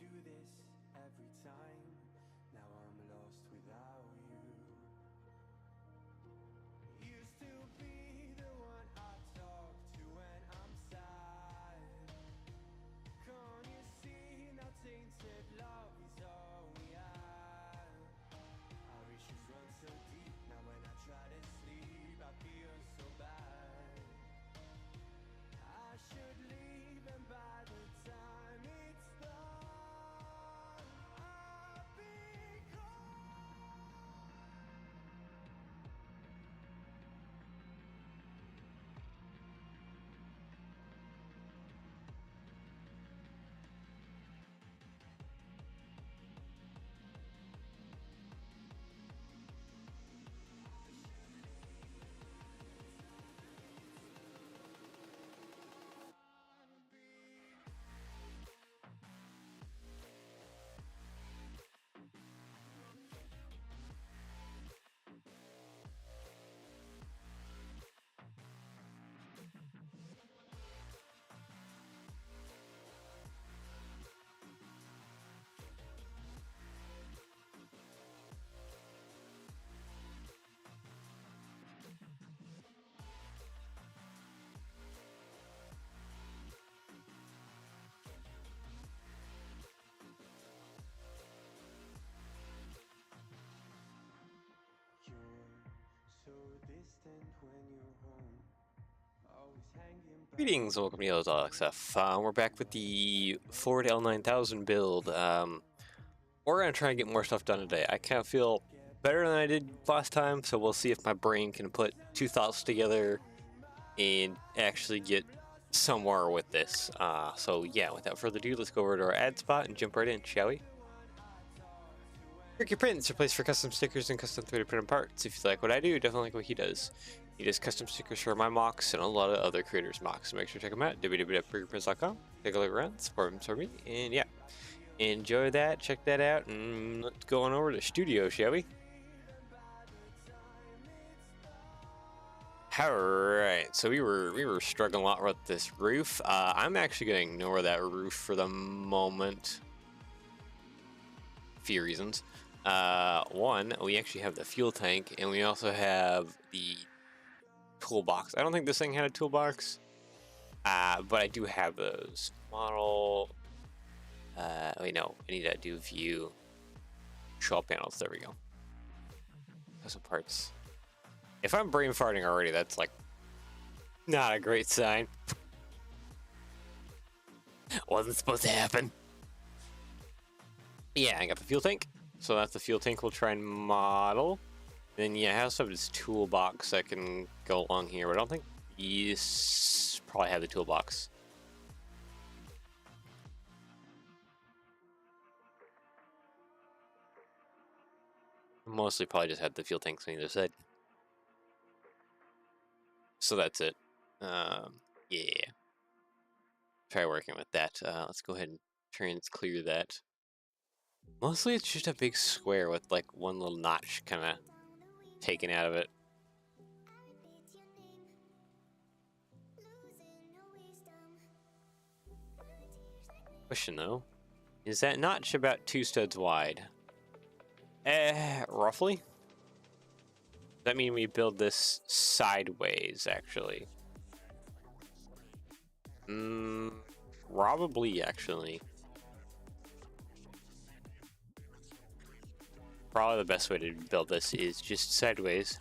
you do this every time? Now I'm lost without you. Used to be the one I talk to when I'm sad. Can't you see now tainted love is all we have? Our issues run so deep, now when I try to sleep I feel so bad. I should leave and by the time it's done I'll be gone. You're so distant when you're home. Always hanging back. Greetings, welcome to Yellow's XF. We're back with the Ford L9000 build. We're gonna try and get more stuff done today. I kind of feel better than I did last time, so we'll see if my brain can put two thoughts together and actually get somewhere with this. So yeah, without further ado, let's go over to our ad spot and jump right in, shall we? Ricky Prints, a place for custom stickers and custom 3D printed parts. If you like what I do, definitely like what he does. He does custom stickers for my mocks and a lot of other creators' mocks. So make sure to check him out, www.rickyprints.com. Take a look around, support him, support me, and yeah. Enjoy that, check that out, and let's go on over to studio, shall we? Alright, so we were struggling a lot with this roof. I'm actually going to ignore that roof for the moment. A few reasons. One, we actually have the fuel tank, and we also have the toolbox. I don't think this thing had a toolbox, but I do have those. Model. Wait, no, I need to do view. Show up panels. There we go. Custom parts. If I'm brain farting already, that's like not a great sign. Wasn't supposed to happen. Yeah, I got the fuel tank. So that's the fuel tank we'll try and model. Then yeah, I also have this toolbox that can go along here, but I don't think these probably have the toolbox. Mostly probably just had the fuel tanks on either side. So that's it. Yeah. Try working with that. Let's go ahead and try and clear that. Mostly it's just a big square with like one little notch kind of taken out of it. Question though, is that notch about 2 studs wide? Roughly? Does that mean we build this sideways actually? Probably actually. Probably the best way to build this is just sideways.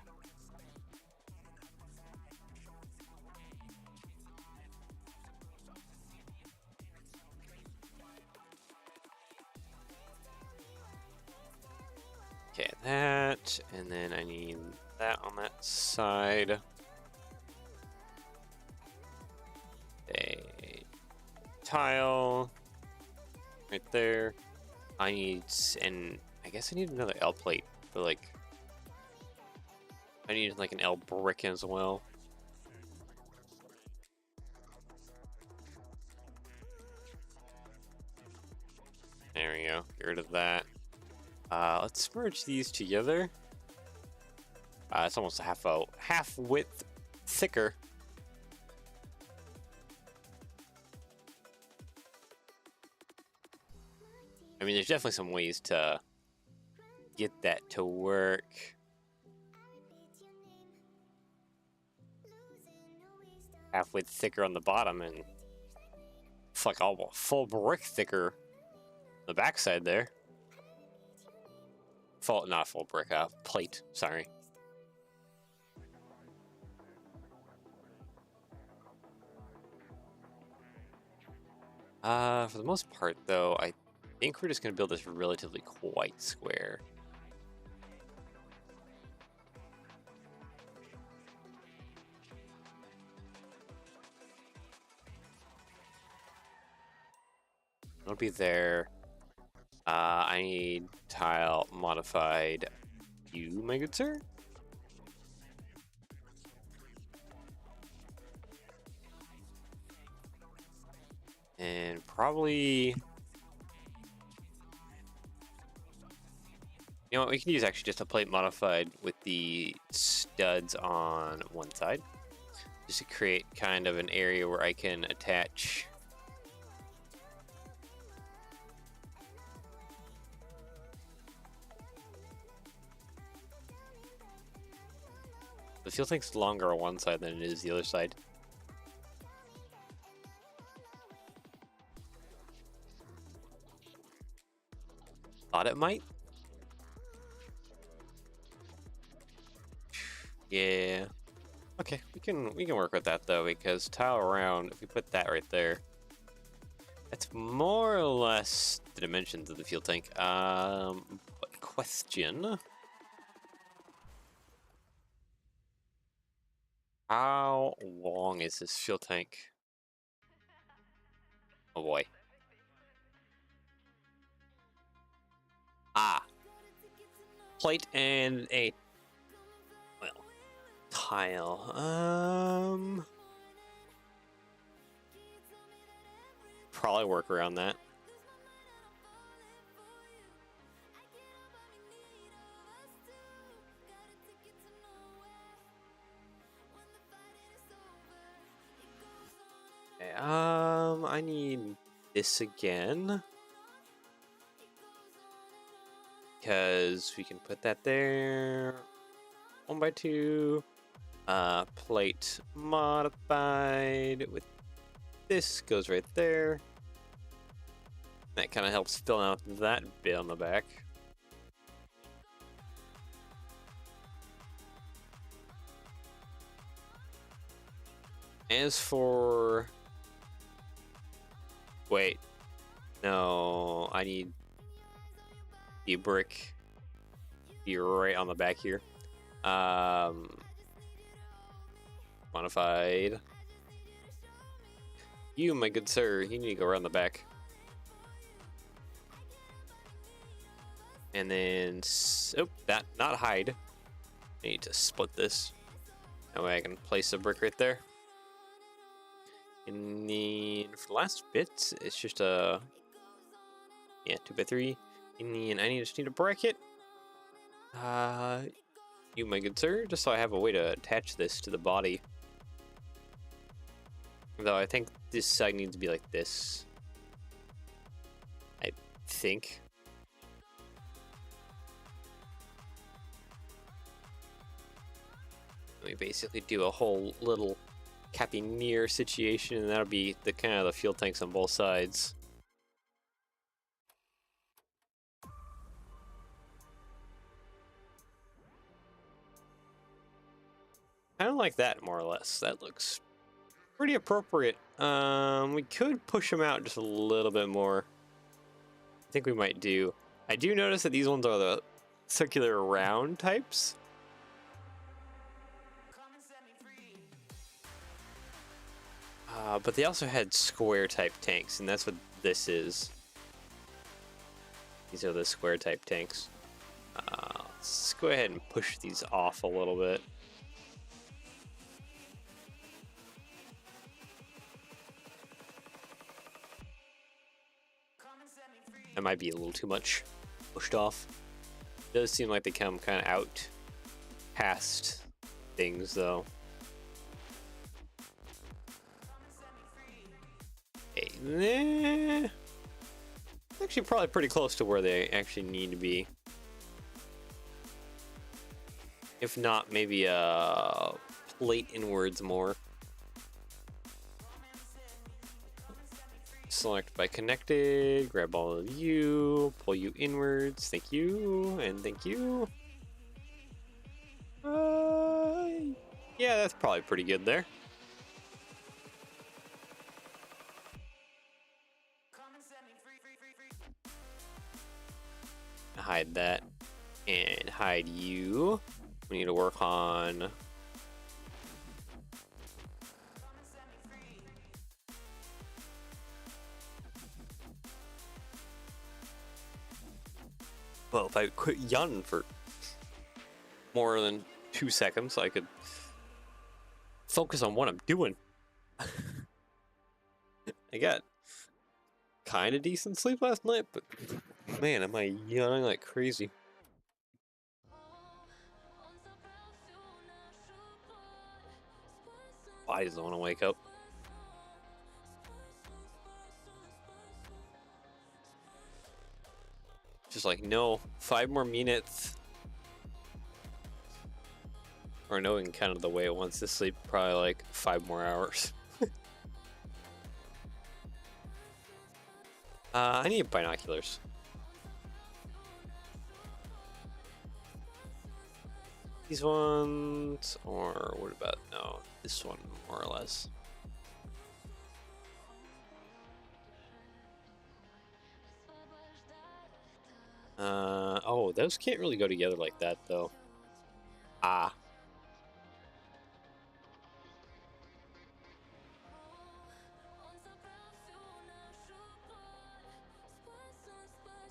Okay, that, and then I need that on that side. A tile right there. I need, and I guess I need another L plate for like, I need like an L brick as well. There we go, get rid of that. Let's merge these together. It's almost a half width thicker. mean, there's definitely some ways to get that to work. Half width thicker on the bottom and like all full brick thicker on the backside there. Not full brick, plate, sorry. For the most part, though, I think we're just going to build this relatively quite square. It'll be there. I need tile modified. You, my good sir? And probably... You know what, we can use actually just a plate modified with the studs on one side. Just to create kind of an area where I can attach... The fuel tank's longer on one side than it is the other side. Thought it might. Yeah. Okay, we can work with that though, because tile around, if we put that right there, that's more or less the dimensions of the fuel tank. But question. How long is this fuel tank? Oh boy. Plate and a, well, tile. Probably work around that. Okay, I need this again. Because we can put that there. 1x2. Plate modified with this goes right there. That kind of helps fill out that bit on the back. As for... Wait. No, I need the brick be right on the back here. Modified. You, my good sir, you need to go around the back. And then, oh, that, not hide. I need to split this. That way I can place a brick right there. And then for the last bit, it's just a, yeah, 2x3. And then I just need a bracket. You, my good sir, just so I have a way to attach this to the body. Though I think this side needs to be like this. I think. We basically do a whole little capineer situation, and that'll be the kind of the fuel tanks on both sides. Kind of like that, more or less. That looks pretty appropriate. We could push them out just a little bit more. I think we might do. I do notice that these ones are the circular round types. But they also had square type tanks, and that's what this is. These are the square type tanks. Let's go ahead and push these off a little bit. That might be a little too much pushed off. It does seem like they come kind of out past things, though. Okay, Actually, probably pretty close to where they actually need to be. If not, maybe a plate inwards more. Select by connected, grab all of you, pull you inwards, thank you, and thank you. Yeah, that's probably pretty good there. Hide that, and hide you. We need to work on... Well, if I quit yawning for more than 2 seconds, I could focus on what I'm doing. I got kind of decent sleep last night, but man, am I yawning like crazy. Body doesn't want to wake up. Just like, no, 5 more minutes. Or knowing kind of the way it wants to sleep, probably like 5 more hours. I need binoculars. These ones, or what about, no, this one more or less. Oh, those can't really go together like that though. Ah.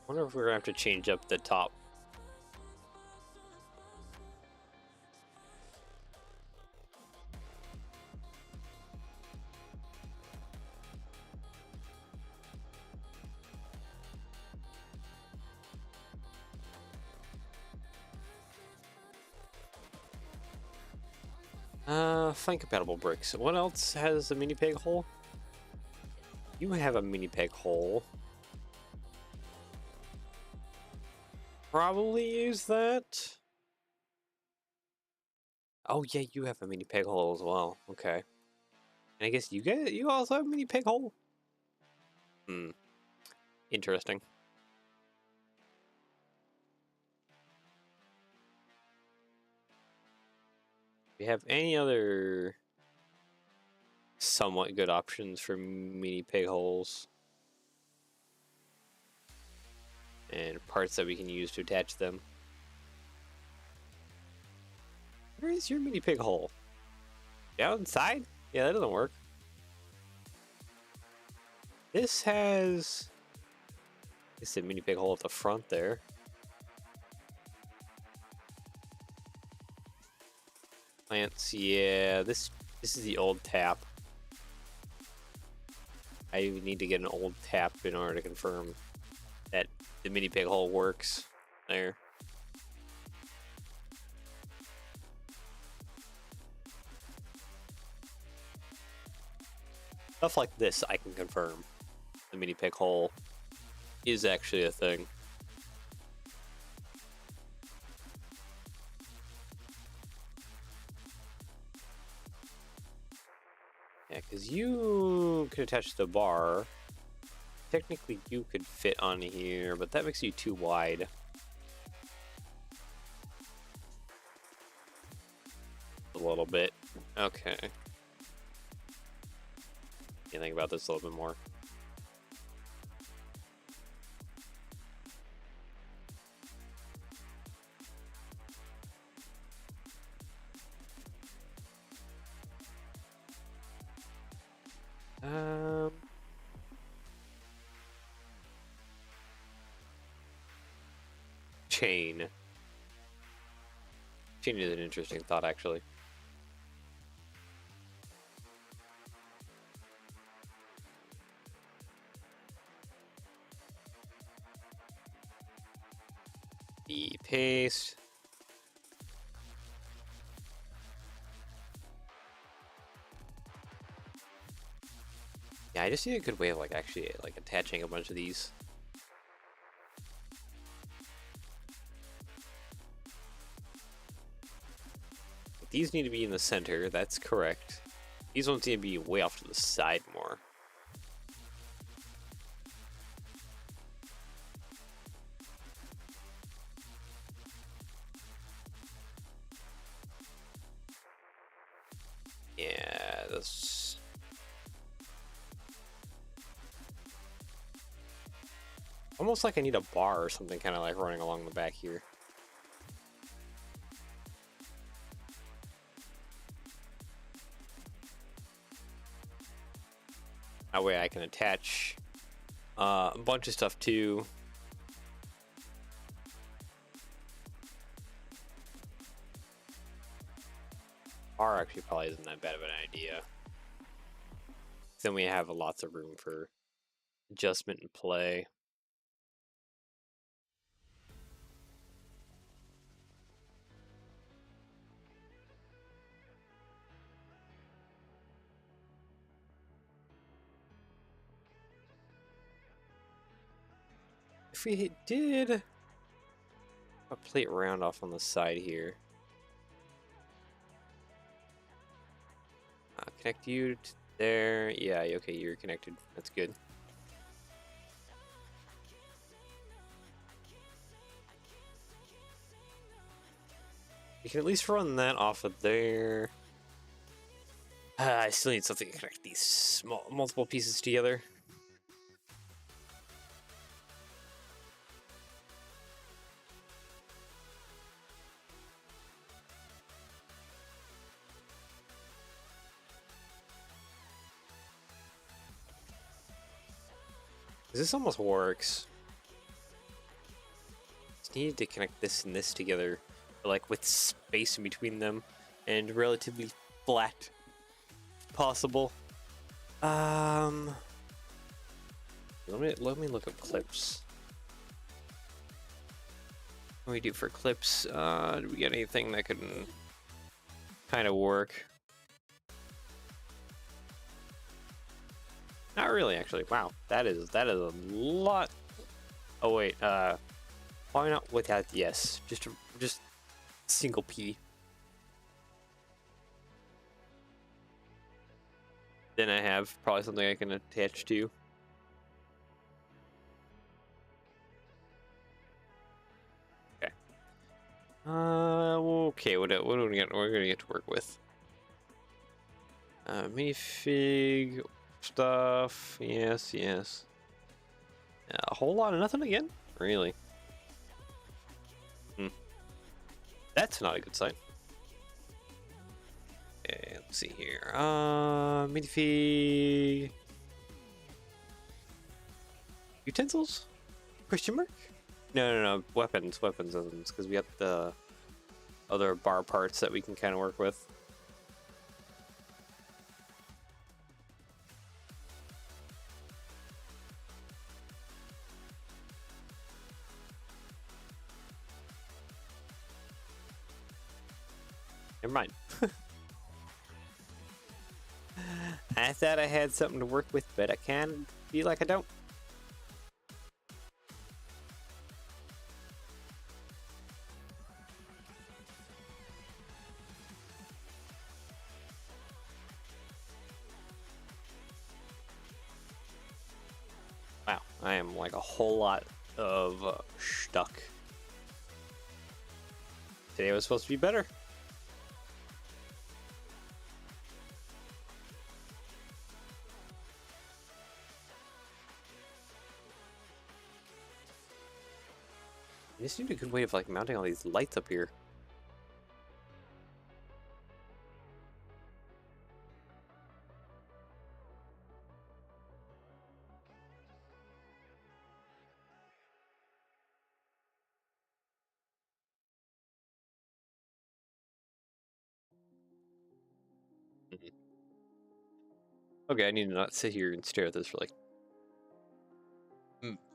Wonder if we're gonna have to change up the top. Fine compatible bricks. What else has a mini peg hole? You have a mini peg hole. Probably use that. Oh yeah, you have a mini peg hole as well. Okay. And I guess you also have a mini peg hole. Hmm. Interesting. Do you have any other somewhat good options for mini peg holes? And parts that we can use to attach them. Where is your mini pig hole? Down inside? Yeah, that doesn't work. This has... It's a mini pig hole at the front there. Plants, yeah. This is the old tap. I need to get an old tap in order to confirm that the mini pig hole works there. Stuff like this I can confirm. The mini pig hole is actually a thing. Yeah, because you could attach the bar. Technically, you could fit on here, but that makes you too wide. A little bit. Okay. You think about this a little bit more. Chain. Chain is an interesting thought, actually. The paste. Yeah, I just need a good way of like actually like attaching a bunch of these. these need to be in the center. That's correct. These ones need to be way off to the side more. Yeah, that's... almost like I need a bar or something kind of like running along the back here. That way I can attach a bunch of stuff too. Bar actually probably isn't that bad of an idea. Then we have lots of room for adjustment and play. If we did a plate round off on the side here. Connect you to there. Yeah, okay, you're connected. That's good. You can at least run that off of there. I still need something to connect these multiple pieces together. This almost works. Just need to connect this and this together, like with space in between them, and relatively flat, if possible. Let me look up clips. What do we do for clips? Do we get anything that can kind of work? Not really, actually. Wow, that is a lot. Oh wait, why not without the S? Just single P. Then I have probably something I can attach to. Okay. Okay. What do we get? We're gonna get to work with. Minifig stuff. Yes. A whole lot of nothing again. Really. That's not a good sign. Okay, let's see here. Minifig utensils? Question mark? No. Weapons, because we got the other bar parts that we can kind of work with. Never mind. I thought I had something to work with, but I can feel like I don't. Wow, I am like a whole lot of stuck. Today was supposed to be better. I just need a good way of like mounting all these lights up here. Okay, I need to not sit here and stare at this for like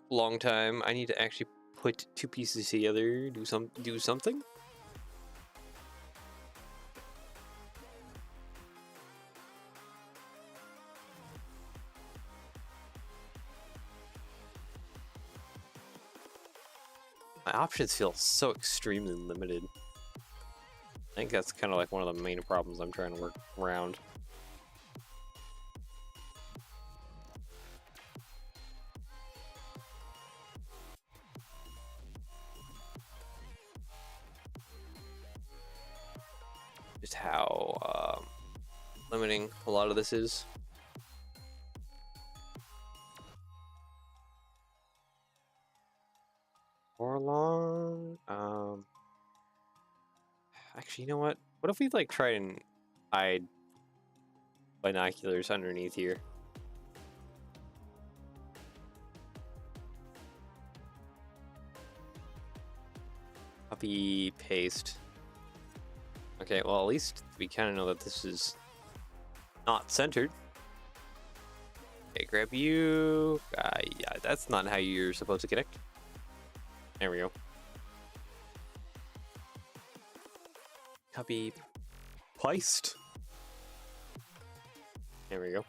long time. I need to actually put two pieces together, do something. My options feel so extremely limited. I think that's kind of like one of the main problems I'm trying to work around. Just how limiting a lot of this is. Or long. Actually, you know what? What if we like try and hide binoculars underneath here? Copy, paste. Okay, well, at least we kind of know that this is not centered. Okay, grab you. Yeah, that's not how you're supposed to connect. There we go. Copy, paste. There we go.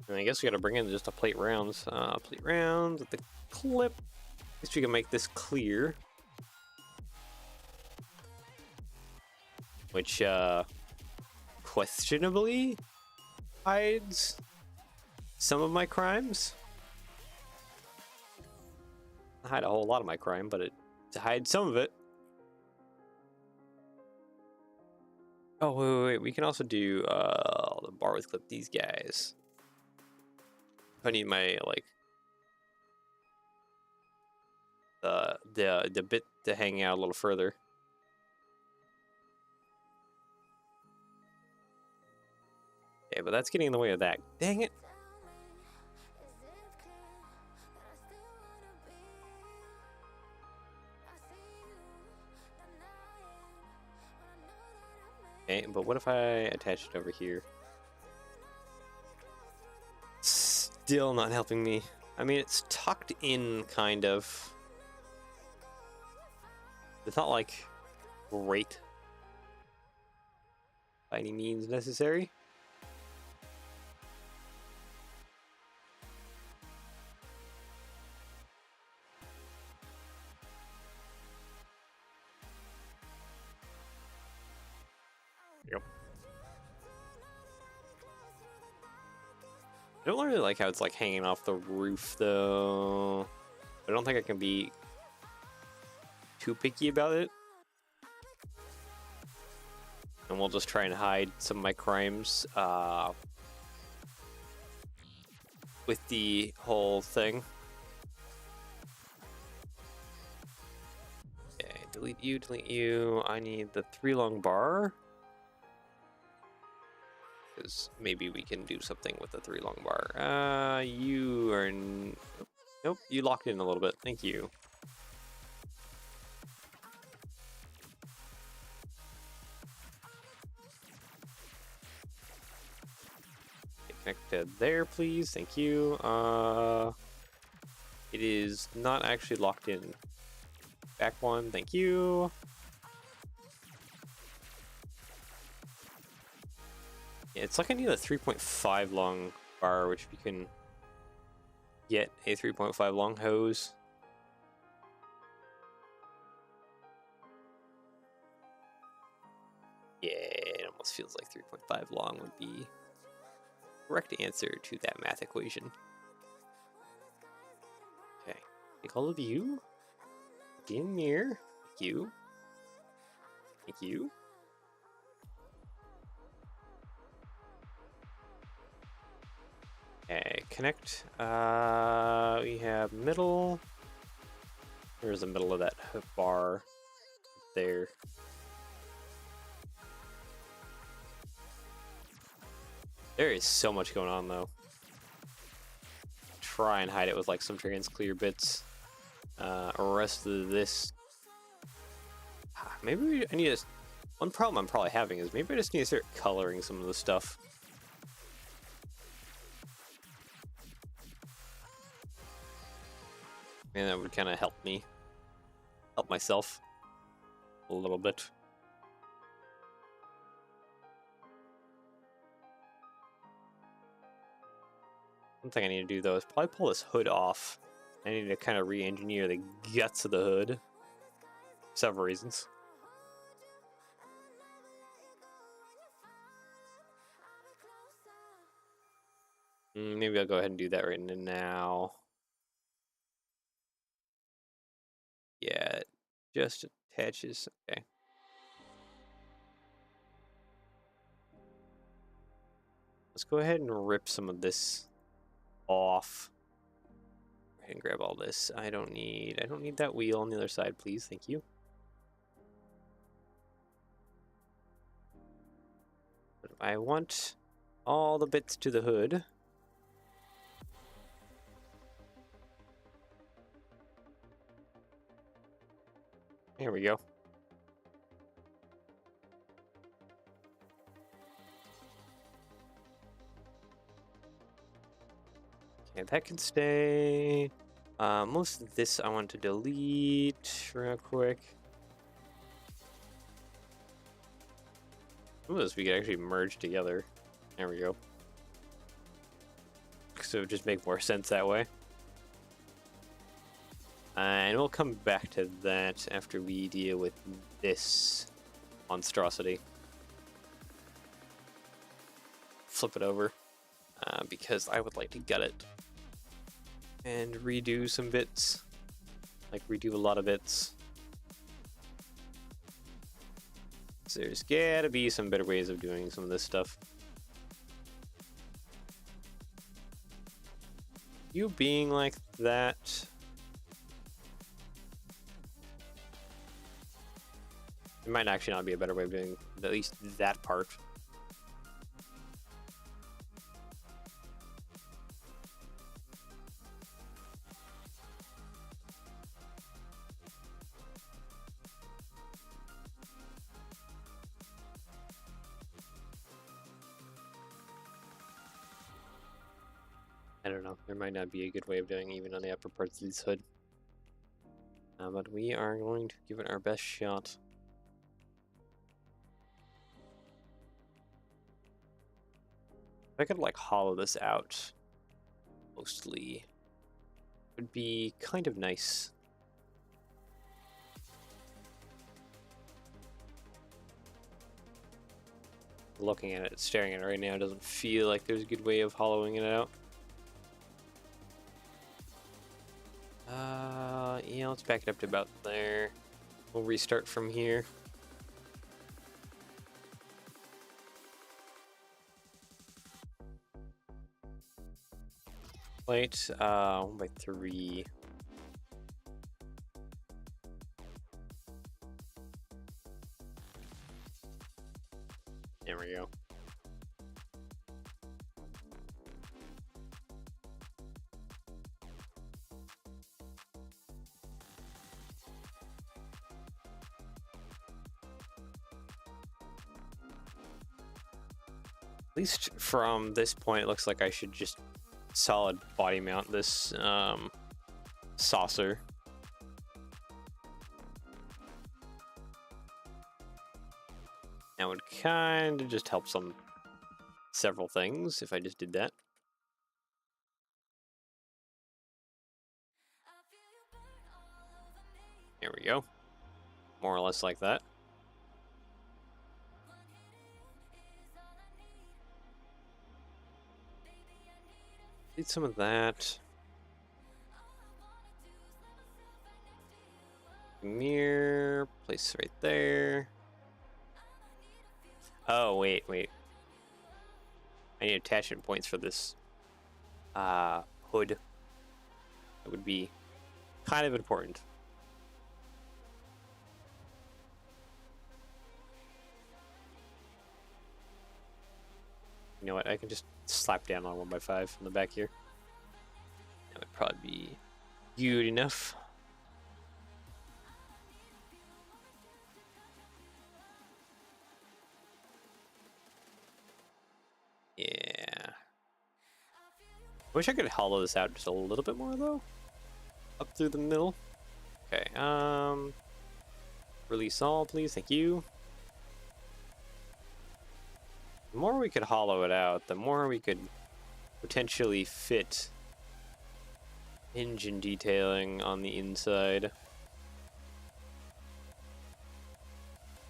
And I guess we gotta bring in just a plate rounds. Plate rounds with the clip. At least we can make this clear. Which, questionably hides some of my crimes. Not hide a whole lot of my crime, but it hides some of it. Oh, wait. We can also do, the bar with clip these guys. I need my, like, the bit to hang out a little further. Okay, but that's getting in the way of that. Dang it. Okay, but what if I attach it over here? Still not helping me. I mean, it's tucked in, kind of. It's not, like, great by any means necessary. Yep. I don't really like how it's, like, hanging off the roof, though. I don't think I can be too picky about it. And we'll just try and hide some of my crimes with the whole thing. Okay, delete you. I need the 3 long bar. Because maybe we can do something with the 3 long bar. You are... Nope, you locked in a little bit. Thank you. Connect to there, please. Thank you. It is not actually locked in. Back one. Thank you. Yeah, it's like I need a 3.5 long bar, which we can get a 3.5 long hose. Yeah, it almost feels like 3.5 long would be correct answer to that math equation. Okay, take all of you. Get in here. Thank you. Thank you. Okay, connect. We have middle. There's the middle of that bar there. There is so much going on, though. Try and hide it with like some trans clear bits. Rest of this. Maybe I need to. One problem I'm probably having is maybe I just need to start coloring some of the stuff. And that would kind of help me. Help myself. A little bit. One thing I need to do though is probably pull this hood off. I need to kind of re-engineer the guts of the hood. several reasons. Maybe I'll go ahead and do that right now. Yeah, it just attaches. Okay. Let's go ahead and rip some of this off. Go ahead and grab all this. I don't need that wheel on the other side, please. Thank you. But I want all the bits to the hood. There we go. Okay, that can stay. Most of this I want to delete real quick. Some of this we could actually merge together. There we go. So it would just make more sense that way. And we'll come back to that after we deal with this monstrosity. Flip it over, because I would like to gut it and redo some bits, like redo a lot of bits. So there's gotta be some better ways of doing some of this stuff. You being like that, it might actually not be a better way of doing at least that part. I don't know, there might not be a good way of doing it even on the upper parts of this hood. But we are going to give it our best shot. If I could like hollow this out, mostly, would be kind of nice. Looking at it, staring at it right now, doesn't feel like there's a good way of hollowing it out. Yeah, let's back it up to about there. We'll restart from here. Plate, 1/3. There we go. At least from this point, it looks like I should just solid body mount this saucer. That would kind of just help several things if I just did that. There we go. More or less like that. Need some of that. Mirror, place right there. Oh, wait. I need attachment points for this hood. That would be kind of important. You know what? I can just slap down on 1x5 in the back here. That would probably be good enough. Yeah. Wish I could hollow this out just a little bit more though. Up through the middle. Okay. Release all, please. Thank you. The more we could hollow it out, the more we could potentially fit engine detailing on the inside.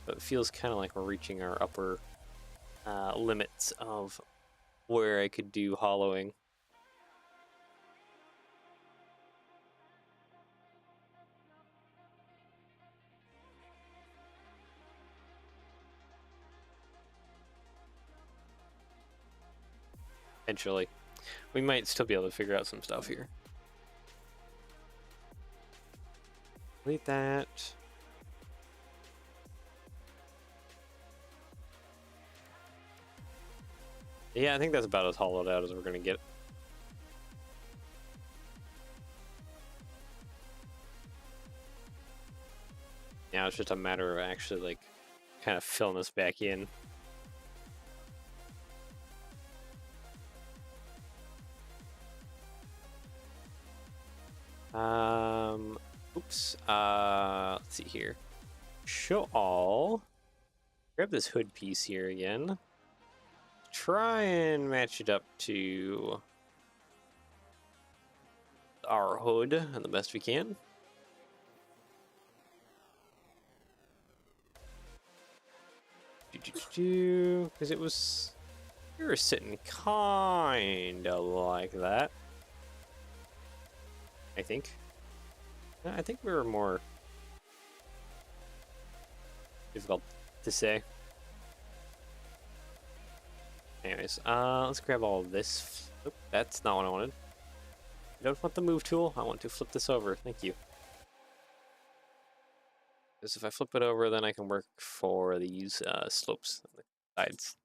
but it feels kind of like we're reaching our upper limits of where I could do hollowing. Eventually. We might still be able to figure out some stuff here. Delete that. Yeah, I think that's about as hollowed out as we're gonna get. Now it's just a matter of actually like kind of filling this back in. Oops. Let's see here. Show all. Grab this hood piece here again. Try and match it up to our hood the best we can. Because it was, we were sitting kind of like that. I think we were more difficult to say. Anyways, let's grab all of this. Oop, that's not what I wanted. I don't want the move tool. I want to flip this over. Thank you. Because if I flip it over, then I can work for these slopes on the sides.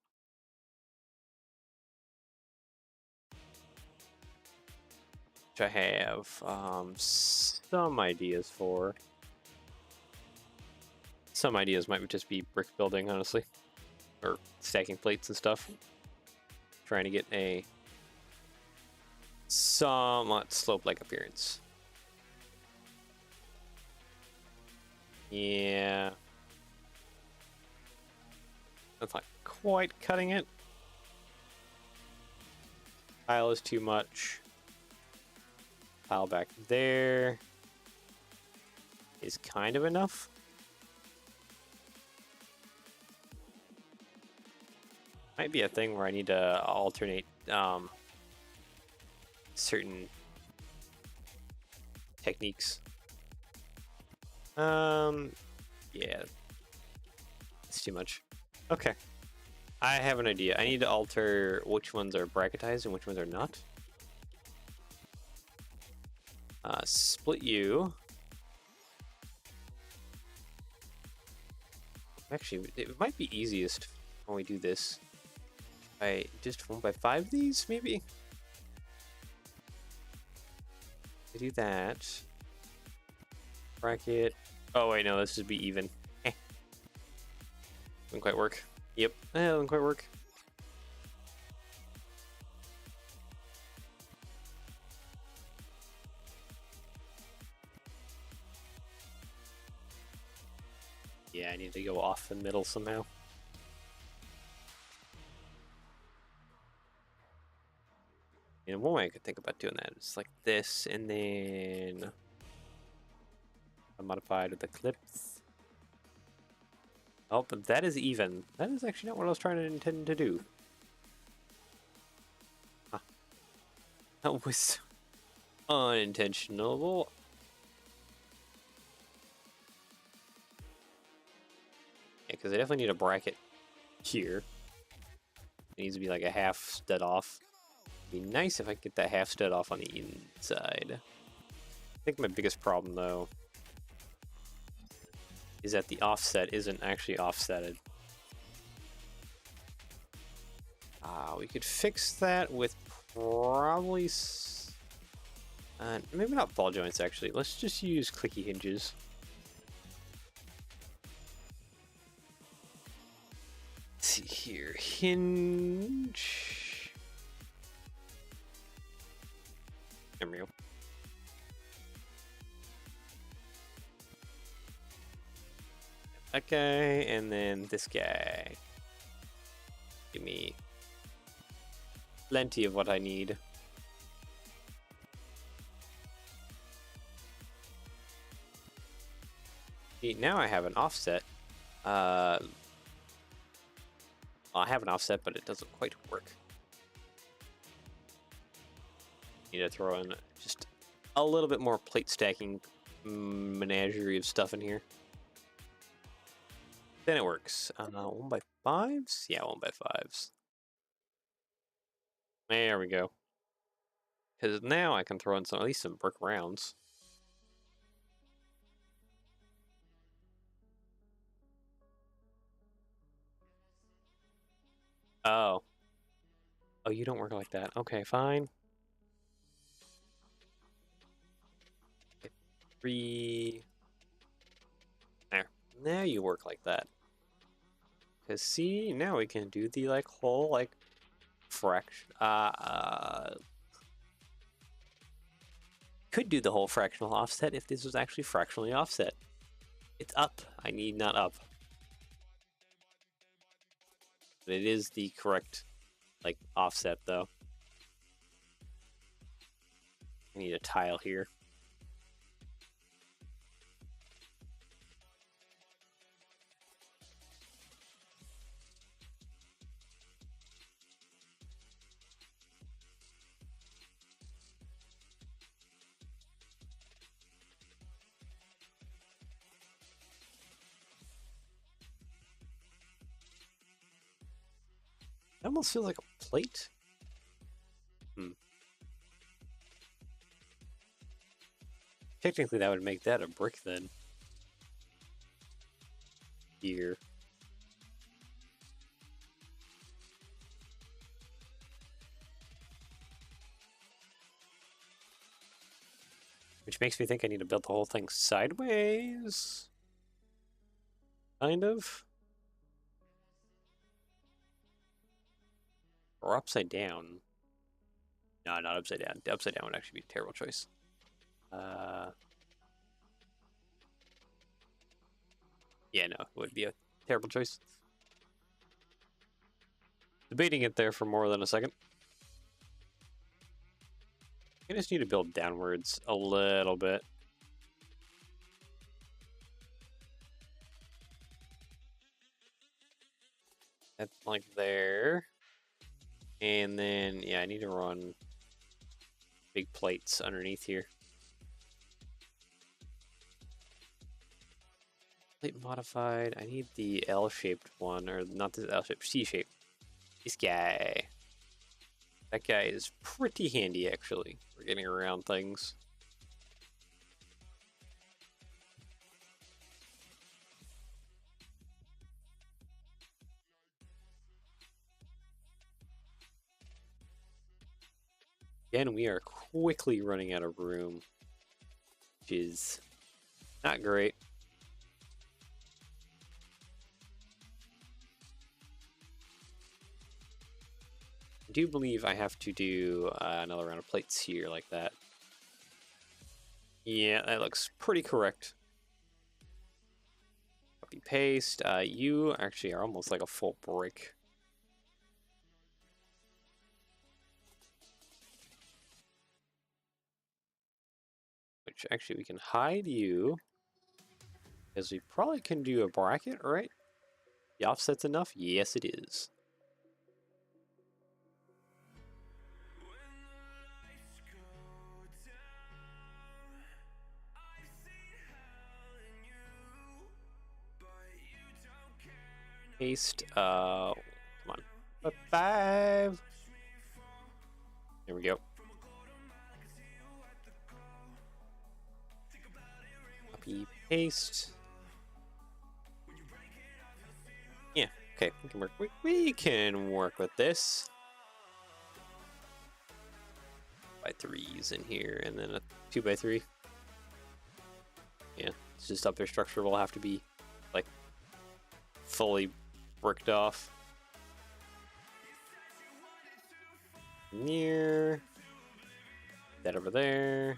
Which I have some ideas for. Some ideas might just be brick building, honestly. Or stacking plates and stuff. Trying to get a somewhat slope-like appearance. Yeah. That's not quite cutting it. Tile is too much. Tile back there is kind of enough. Might be a thing where I need to alternate certain techniques. Yeah, it's too much. Okay, I have an idea. I need to alter which ones are bracketized and which ones are not. Split you. Actually, it might be easiest when we do this. I just 1x5 these, maybe? I do that. Bracket. Oh, wait, no, this should be even. Didn't quite work. Yep, didn't quite work. Yeah, I need to go off the middle somehow. You know, one way I could think about doing that is like this, and then I modified with the clips. Oh, but that is even. That is actually not what I was trying to intend to do. Huh. That was unintentional. Yeah, because I definitely need a bracket here. It needs to be like a half stud off. It'd be nice if I could get that half stud off on the inside. I think my biggest problem, though, is that the offset isn't actually offsetted. We could fix that with probably... maybe not ball joints, actually. Let's just use clicky hinges. Let's see here. Hinge. There we go. That guy, and then this guy. Give me plenty of what I need. See, now I have an offset I have an offset, but it doesn't quite work. Need to throw in just a little bit more plate stacking menagerie of stuff in here. Then it works. 1x5s? Yeah, 1x5s. There we go. Because now I can throw in at least some brick rounds. Oh. Oh, you don't work like that. Okay, fine. 3. There. Now you work like that. Because see, now we can do the like whole like fraction. Could do the whole fractional offset if this was actually fractionally offset. It's up. I need not up. But it is the correct like offset though. I need a tile here. It almost feels like a plate. Technically, that would make that a brick then. Here. Which makes me think I need to build the whole thing sideways. Kind of. Or upside down. No, not upside down. Upside down would actually be a terrible choice. Yeah, no, it would be a terrible choice. Debating it there for more than a second. I just need to build downwards a little bit. That's like there. And then, yeah, I need to run big plates underneath here. Plate modified. I need the L-shaped one, or not the L-shaped, C-shaped. This guy. That guy is pretty handy, actually, for getting around things. Again, we are quickly running out of room, which is not great. I do believe I have to do another round of plates here like that. Yeah, that looks pretty correct. Copy paste. You actually are almost like a full brick. Which actually we can hide you. Because we probably can do a bracket, right? The offset's enough? Yes, it is. Paste, come on. 5. There we go. Copy, paste. Yeah, okay, we can work. We can work with this. 2x3s in here, and then a 2x3. Yeah, it's just up there. Structure will have to be like fully bricked off. Near that over there.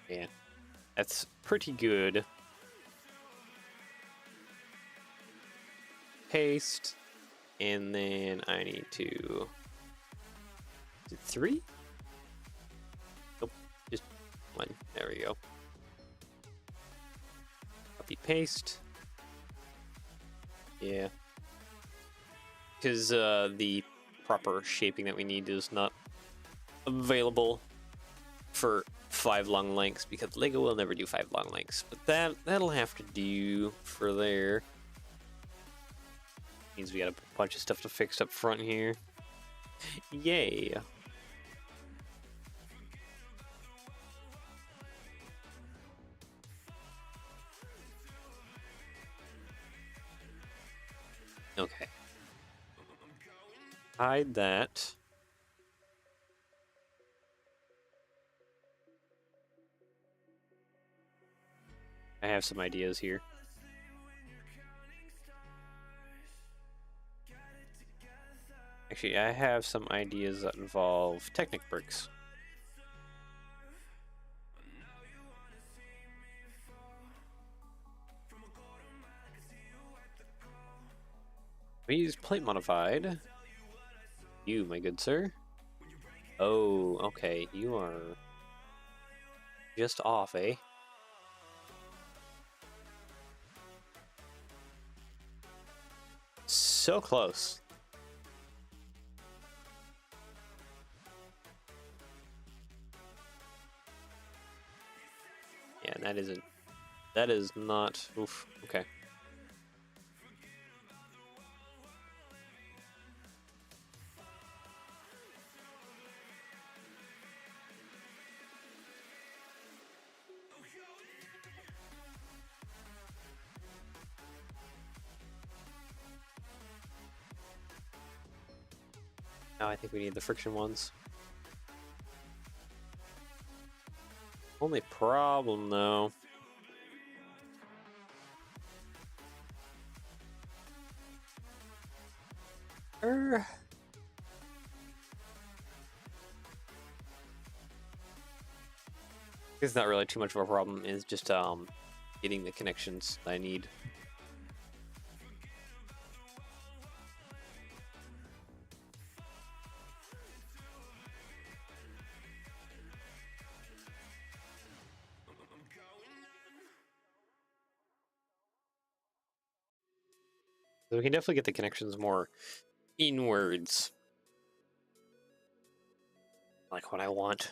Yeah, that's pretty good. Paste, and then I need to. Is it 3? Nope, just 1. There we go. Copy paste. Yeah. Because the proper shaping that we need is not available for 5 long lengths, because Lego will never do 5 long lengths. But that'll have to do for there. Means we got a bunch of stuff to fix up front here. Yay! Okay. Hide that. I have some ideas here. Actually, I have some ideas that involve Technic bricks. We use plate modified. You, my good sir. Oh, okay. You are just off, eh? So close. Yeah, that isn't. That is not. Oof. Okay. Now I think we need the friction ones. Only problem, though. It's not really too much of a problem. It's just getting the connections I need. So we can definitely get the connections more inwards. Like what I want.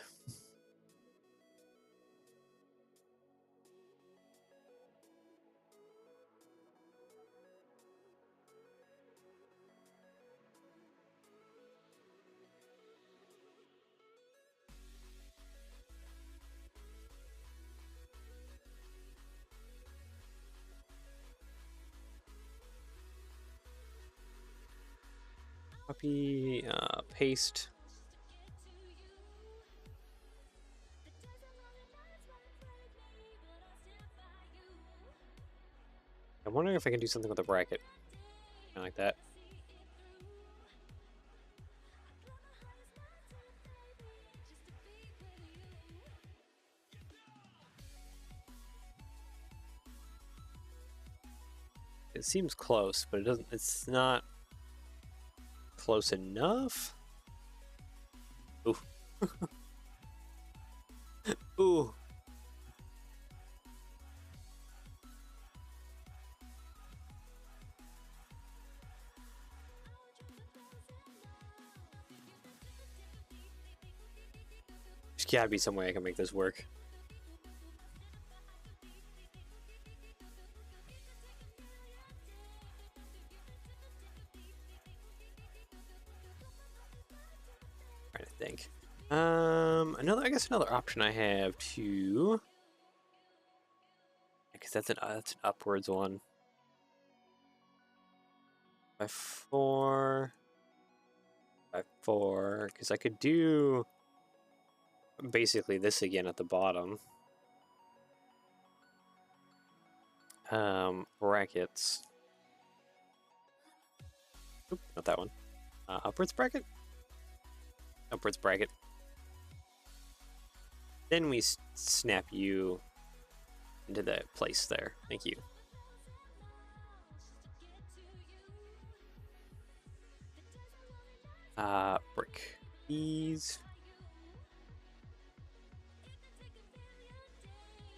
Copy, paste. I'm wondering if I can do something with a bracket. Kind of like that. It seems close, but it doesn't. It's not close enough. Ooh. Ooh. There's gotta be some way I can make this work. Trying to think. I guess another option I have too. Because that's an upwards one. By 4. By 4. Because I could do basically this again at the bottom. Brackets. Oop, not that one. Upwards bracket? Upwards bracket. Then we snap you into the place there. Thank you. Brick. These.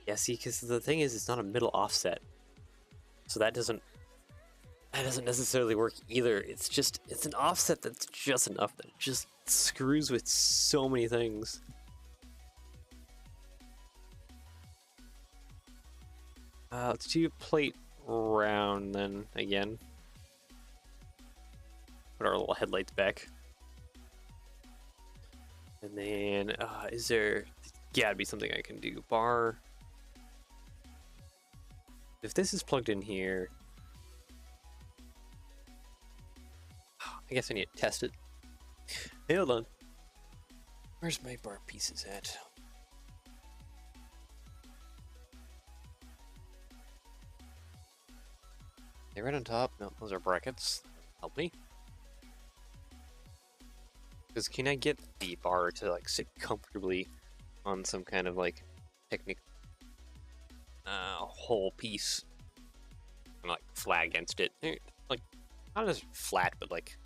Yeah, see, because the thing is, it's not a middle offset. So that doesn't That doesn't necessarily work either. It's an offset that's just enough that it just screws with so many things. Let's do plate round then again. Put our little headlights back. And then, is there gotta be something I can do? Bar. If this is plugged in here, I guess I need to test it. Hey, hold on. Where's my bar pieces at? They're right on top. No, those are brackets. Help me. Because can I get the bar to like sit comfortably on some kind of like technique whole piece and like flat against it? Like not as flat, but like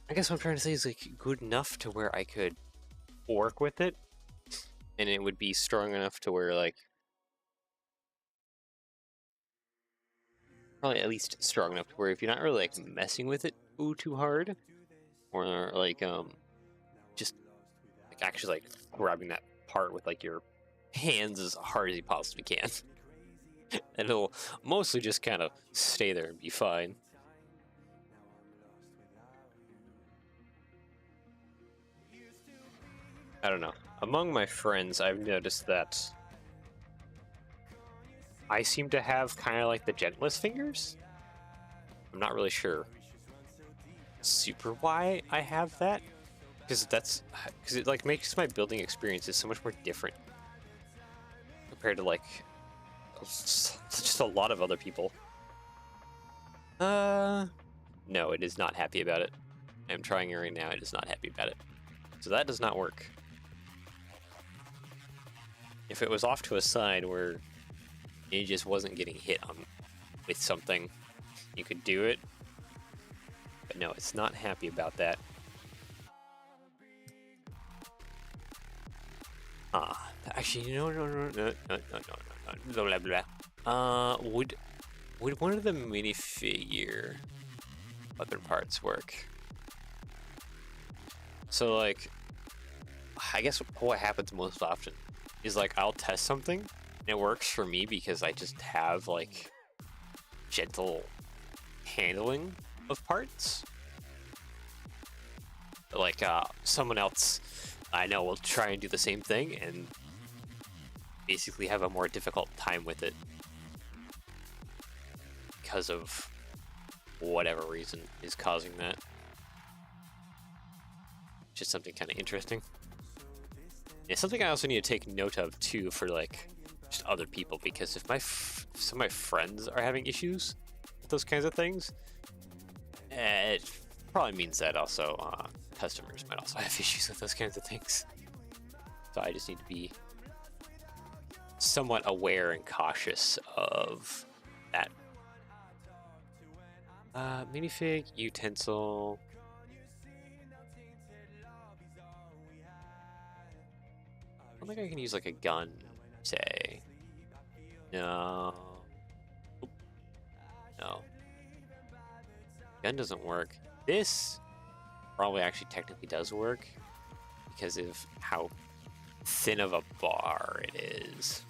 I guess what I'm trying to say is like good enough to where I could work with it, and it would be strong enough to where like probably at least strong enough to where if you're not really like messing with it too hard, or like just like actually like grabbing that part with like your hands as hard as you possibly can, and it'll mostly just kind of stay there and be fine. I don't know. Among my friends, I've noticed that I seem to have kind of like the gentlest fingers. I'm not really sure super why I have that, because it like makes my building experiences so much more different compared to like just a lot of other people. No, it is not happy about it. I'm trying it right now. It is not happy about it. So that does not work. If it was off to a side where it just wasn't getting hit on with something, you could do it. But no, it's not happy about that. Actually, no, blah, blah, blah. Would one of the minifigure weapon parts work? So, like, I guess what happens most often is, like, I'll test something, and it works for me because I just have, like, gentle handling of parts. But, like, someone else I know will try and do the same thing and basically have a more difficult time with it because of whatever reason is causing that. Just something kind of interesting. It's something I also need to take note of too for like just other people, because if some of my friends are having issues with those kinds of things, it probably means that also customers might also have issues with those kinds of things. So I just need to be somewhat aware and cautious of that. Minifig, utensil. I don't think I can use like a gun, say. No. Oop. No. Gun doesn't work. This probably actually technically does work because of how thin of a bar it is.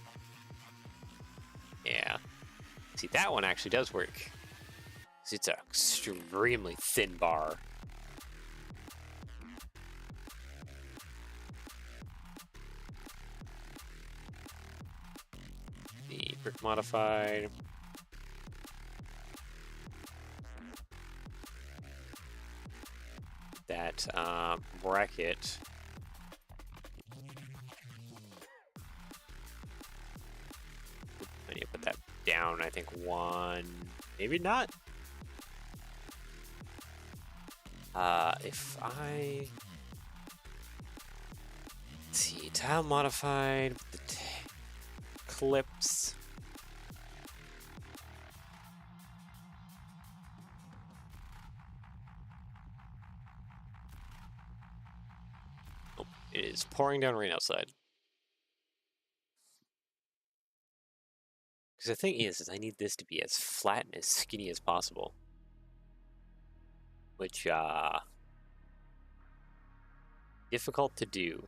Yeah. See, that one actually does work. It's an extremely thin bar. The brick modified. That bracket. I need to put that down. I think one, maybe not. If I let's see, tile modified, the clips. Oh, it is pouring down rain outside. Because the thing is I need this to be as flat and as skinny as possible. Which, difficult to do.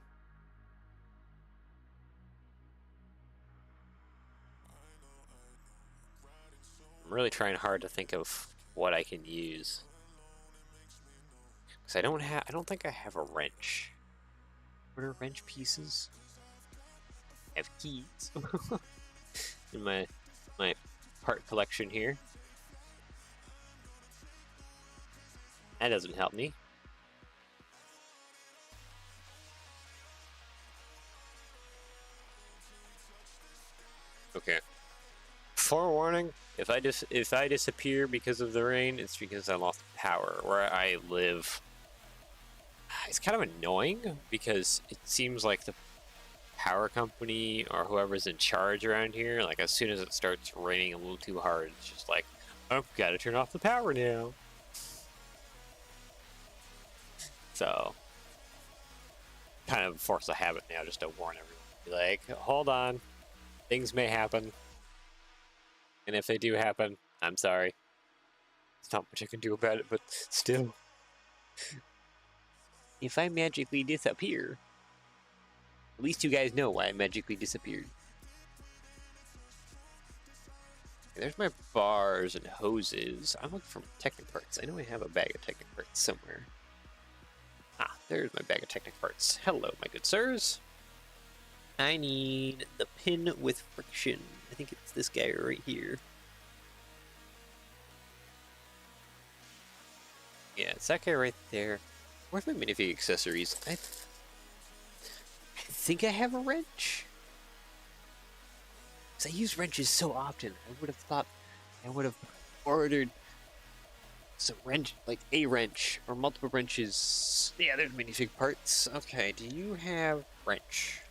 I'm really trying hard to think of what I can use. Because I don't think I have a wrench. What are wrench pieces? I have keys in my part collection here. That doesn't help me. Okay. Forewarning, if I disappear because of the rain, it's because I lost power. Where I live, it's kind of annoying because it seems like the power company or whoever's in charge around here, like as soon as it starts raining a little too hard, it's just like, oh, gotta turn off the power now. So, kind of force a habit now just to warn everyone. Be like, hold on, things may happen. And if they do happen, I'm sorry. There's not much I can do about it, but still. If I magically disappear, at least you guys know why I magically disappeared. Okay, there's my bars and hoses. I'm looking for Technic parts. I know I have a bag of Technic parts somewhere. Ah, there's my bag of Technic parts. Hello, my good sirs. I need the pin with friction. I think it's this guy right here. Yeah, it's that guy right there. Where's my minifig accessories? I think I have a wrench. Because I use wrenches so often. I would have thought I would have ordered some wrench, like a wrench or multiple wrenches. Yeah, there's minifig parts. Okay, do you have wrench?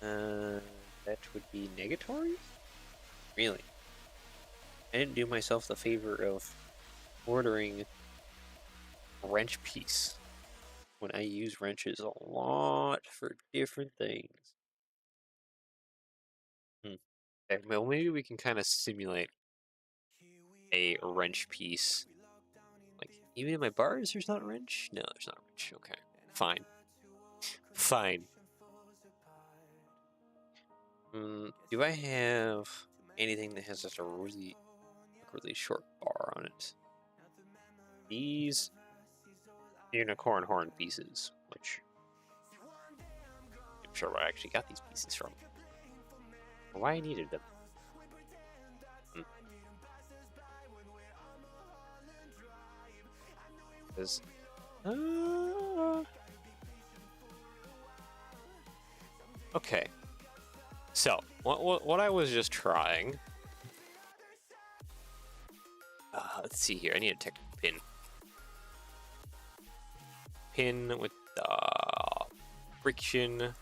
That would be negatory? Really? I didn't do myself the favor of ordering a wrench piece when I use wrenches a lot for different things. Okay, well, maybe we can kind of simulate a wrench piece. Like, even in my bars, there's not a wrench? No, there's not a wrench. Okay, fine. Fine. Do I have anything that has just a really short bar on it? These unicorn horn pieces, which I'm sure where I actually got these pieces from. Or why I needed them. Because okay. So, what I was just trying... let's see here. I need a technical pin. Pin with friction.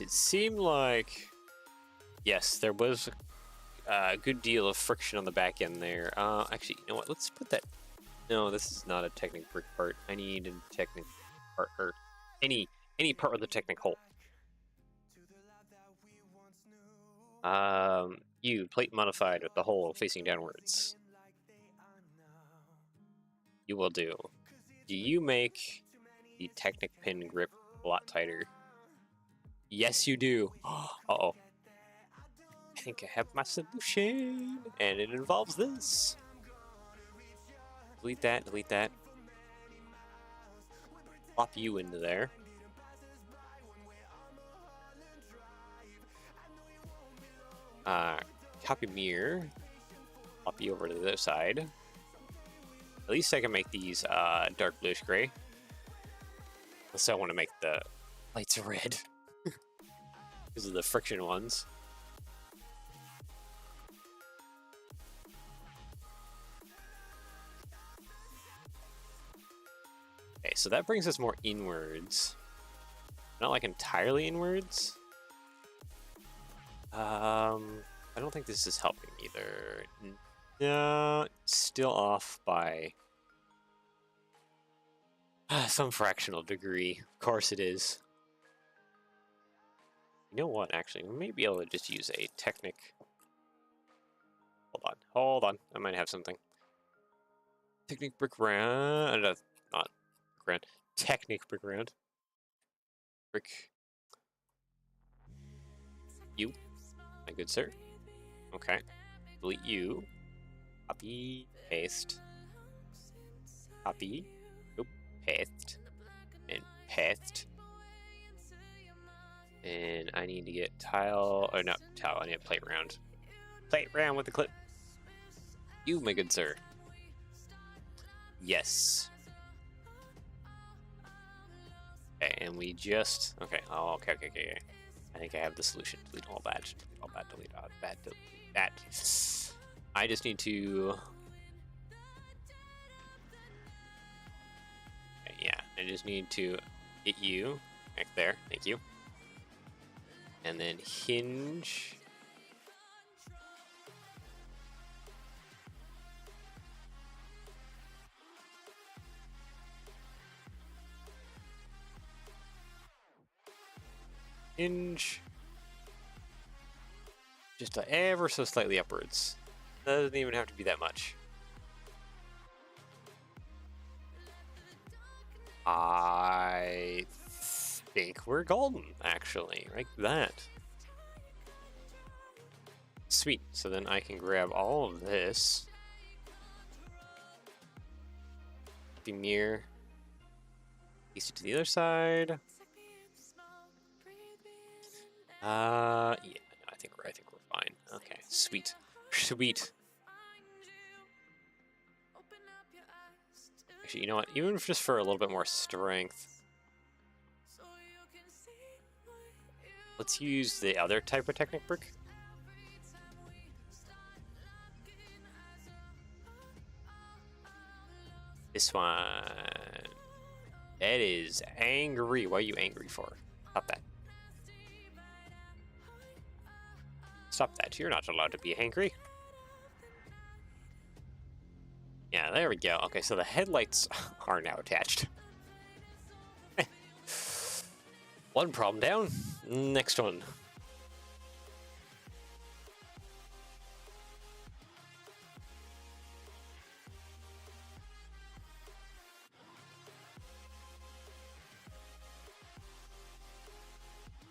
It seemed like... Yes, there was a good deal of friction on the back end there. Actually, you know what? Let's put that... No, this is not a Technic brick part. I need a Technic part, or any part of the Technic hole. You plate modified with the hole facing downwards. You will do. Do you make the Technic pin grip a lot tighter? Yes, you do. Uh-oh. I think I have my solution, and it involves this. Delete that, delete that. Plop you into there. Copy mirror. Plop you over to the other side. At least I can make these dark bluish gray. Unless I want to make the lights red. Because of the friction ones. Okay, so that brings us more inwards. Not like entirely inwards. I don't think this is helping either. No, still off by some fractional degree. Of course it is. You know what, actually, we may be able to just use a Technic. Hold on. I might have something. Technic brick round. Not grand. Technic brick round. Brick. You, my good sir. Okay. Delete you. Copy. Paste. Copy. Oop. Paste. And paste. And I need to get tile. Or not tile. I need to play it round. Play it round with the clip. You, my good sir. Yes. Okay, and we just... Okay, oh, okay. I think I have the solution. Delete all bad. Delete all bad. Delete all bad. Delete that. I just need to... Okay, yeah, I just need to hit you. Back there. Thank you. And then hinge... Hinge just ever so slightly upwards. Doesn't even have to be that much. I think we're golden, actually, like that. Sweet. So then I can grab all of this. The mirror. Piece it to the other side. Yeah, I think we're fine. Okay, sweet. Actually, you know what? Even just for a little bit more strength, let's use the other type of Technic brick. This one. That is angry. What are you angry for? Stop that. Stop that. You're not allowed to be angry. Yeah, there we go. Okay, so the headlights are now attached. One problem down. Next one.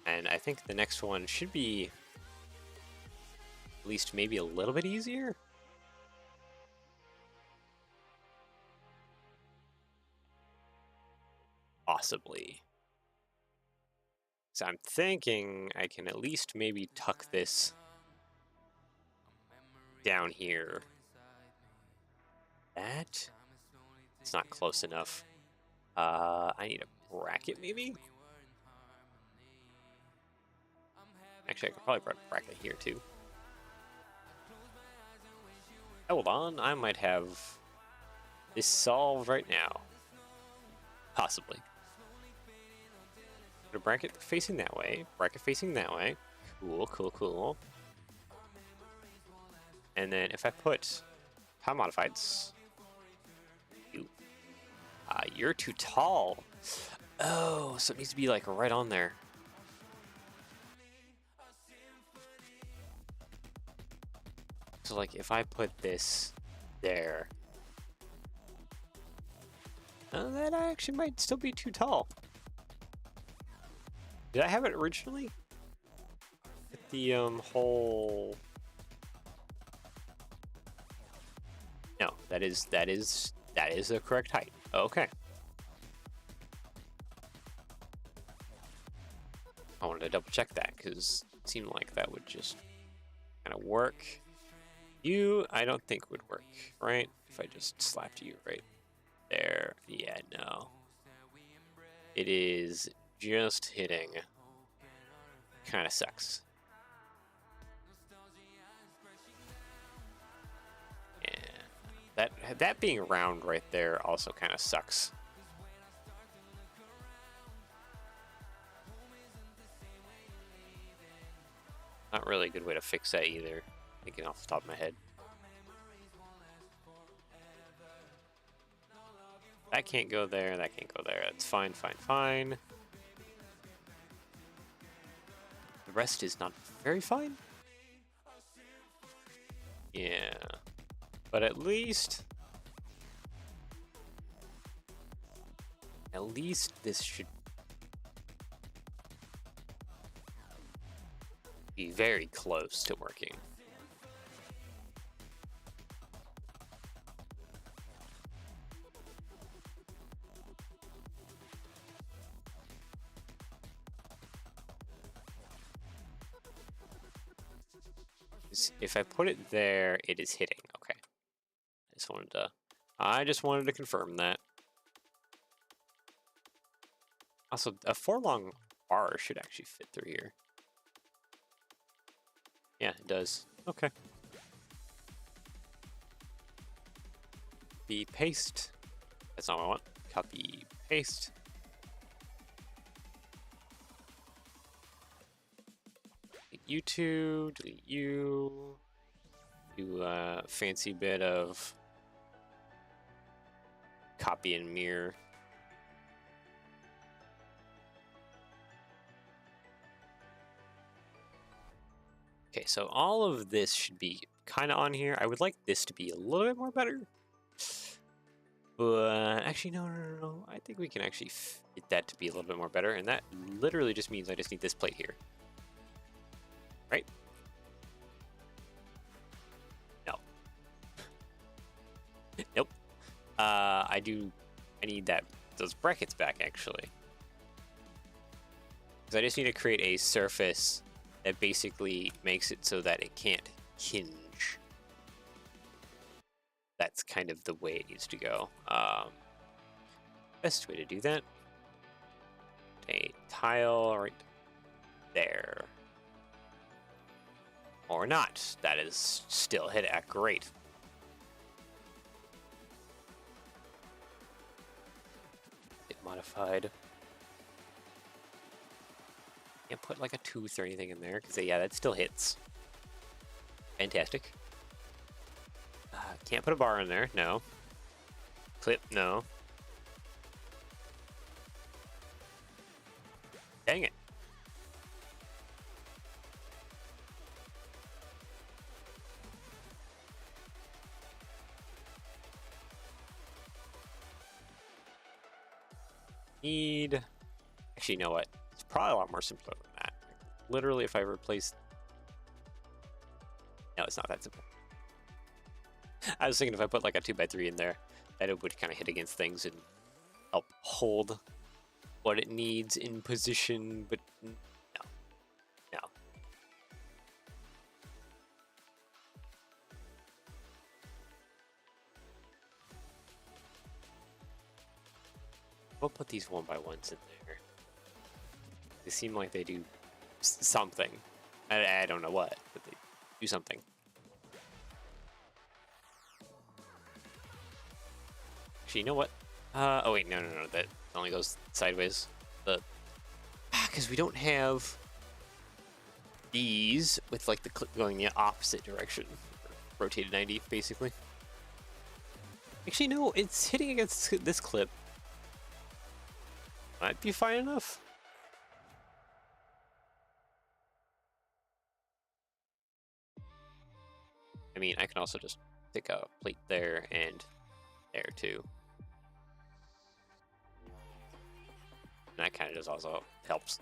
And I think the next one should be at least maybe a little bit easier. Possibly. So I'm thinking I can at least maybe tuck this down here. That? It's not close enough. I need a bracket maybe? Actually, I could probably put a bracket here too. Hold on, I might have this solved right now. Possibly. Put a bracket facing that way, bracket facing that way. Cool. And then if I put time modifieds, you're too tall. Oh, so it needs to be like right on there. So like if I put this there, that actually might still be too tall. Did I have it originally? With the whole... No, that is the correct height. Okay. I wanted to double check that because it seemed like that would just kind of work. You, I don't think would work, right? If I just slapped you right there. Yeah, no. It is just hitting. Kind of sucks. Yeah. That being round right there also kind of sucks. Not really a good way to fix that either. Thinking off the top of my head. That can't go there, that can't go there. That's fine. rest is not very fine. Yeah. But at least this should be very close to working. If I put it there, it is hitting. Okay. I just wanted to confirm that. Also, a 4-long bar should actually fit through here. Yeah, it does. Okay. Copy, paste. That's not what I want. Copy, paste. Delete you two, delete you. Do a fancy bit of copy and mirror. Okay, so all of this should be kind of on here. I would like this to be a little bit more better. But actually, no. I think we can actually fit that to be a little bit more better. And that literally just means I just need this plate here. Right? No. Nope. I need those brackets back, actually. Because I just need to create a surface that basically makes it so that it can't hinge. That's kind of the way it needs to go. Best way to do that. A tile right there. Or not. That is still hit at great. It modified. Can't put like a tooth or anything in there because yeah, that still hits. Fantastic. Can't put a bar in there. No. Clip. No. Dang it. Actually, you know what? It's probably a lot more simpler than that. Literally, if I replace... No, it's not that simple. I was thinking if I put like a 2x3 in there, that it would kind of hit against things and help hold what it needs in position, but no. No. We'll put these 1x1s in there. They seem like they do something. I don't know what, but they do something. Actually, you know what? Oh wait, no. That only goes sideways. Because we don't have these with like the clip going the opposite direction. Rotated 90, basically. Actually, no, it's hitting against this clip. Might be fine enough. I mean, I can also just stick a plate there and there too. And that kind of just also helps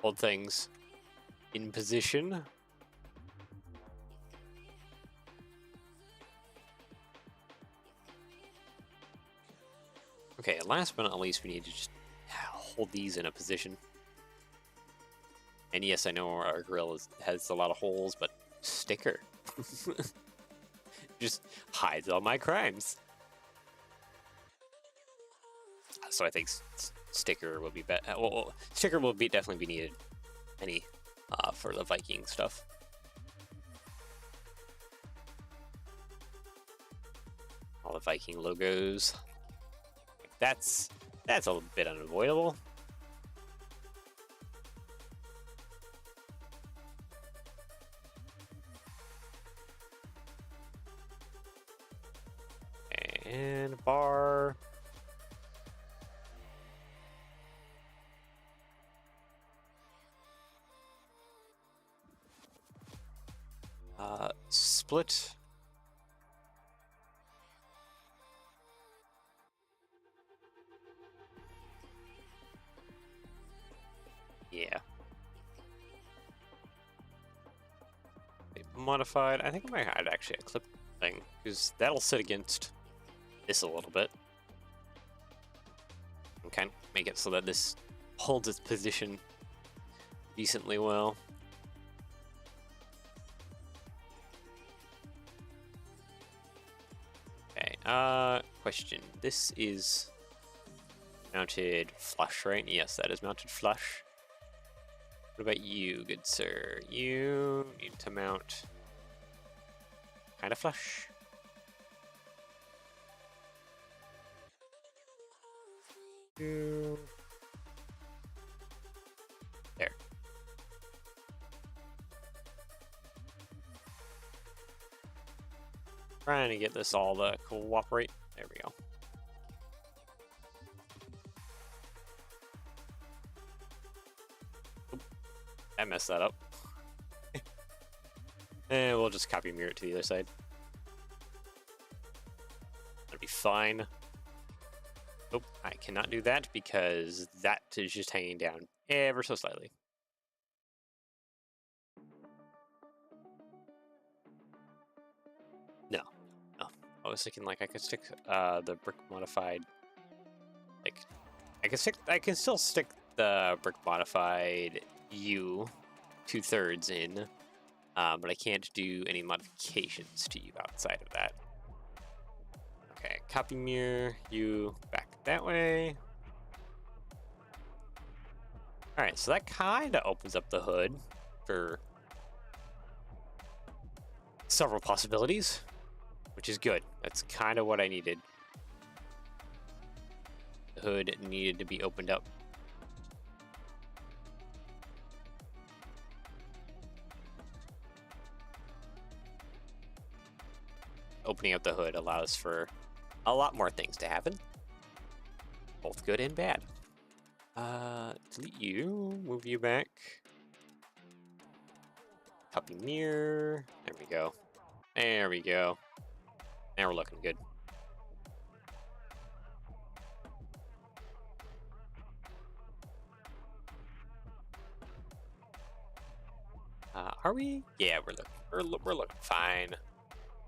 hold things in position. Okay, last but not least, we need to just hold these in a position. And yes, I know our grill has a lot of holes, but sticker just hides all my crimes. So I think sticker will be better. Well, sticker will definitely be needed. For the Viking stuff. All the Viking logos. That's a bit unavoidable. And bar. split. Yeah. Modified. I think I might add actually a clip thing, because that'll sit against this a little bit. And kind of make it so that this holds its position decently well. Okay, question. This is mounted flush, right? Yes, that is mounted flush. What about you, good sir? You need to mount kind of flush. There. Trying to get this all to cooperate. There we go. Oop, I messed that up. And we'll just copy mirror it to the other side. That'll be fine. Nope, I cannot do that because that is just hanging down ever so slightly. No. I was thinking like I could stick the brick modified, like I can still stick the brick modified U 2/3 in, but I can't do any modifications to you outside of that. Okay, copy mirror you back that way. All right, so that kind of opens up the hood for several possibilities, which is good. That's kind of what I needed. The hood needed to be opened up. Opening up the hood allows for a lot more things to happen, both good and bad. Delete you, move you back. Copy mirror. There we go. There we go. Now we're looking good. Are we? Yeah, we're looking fine.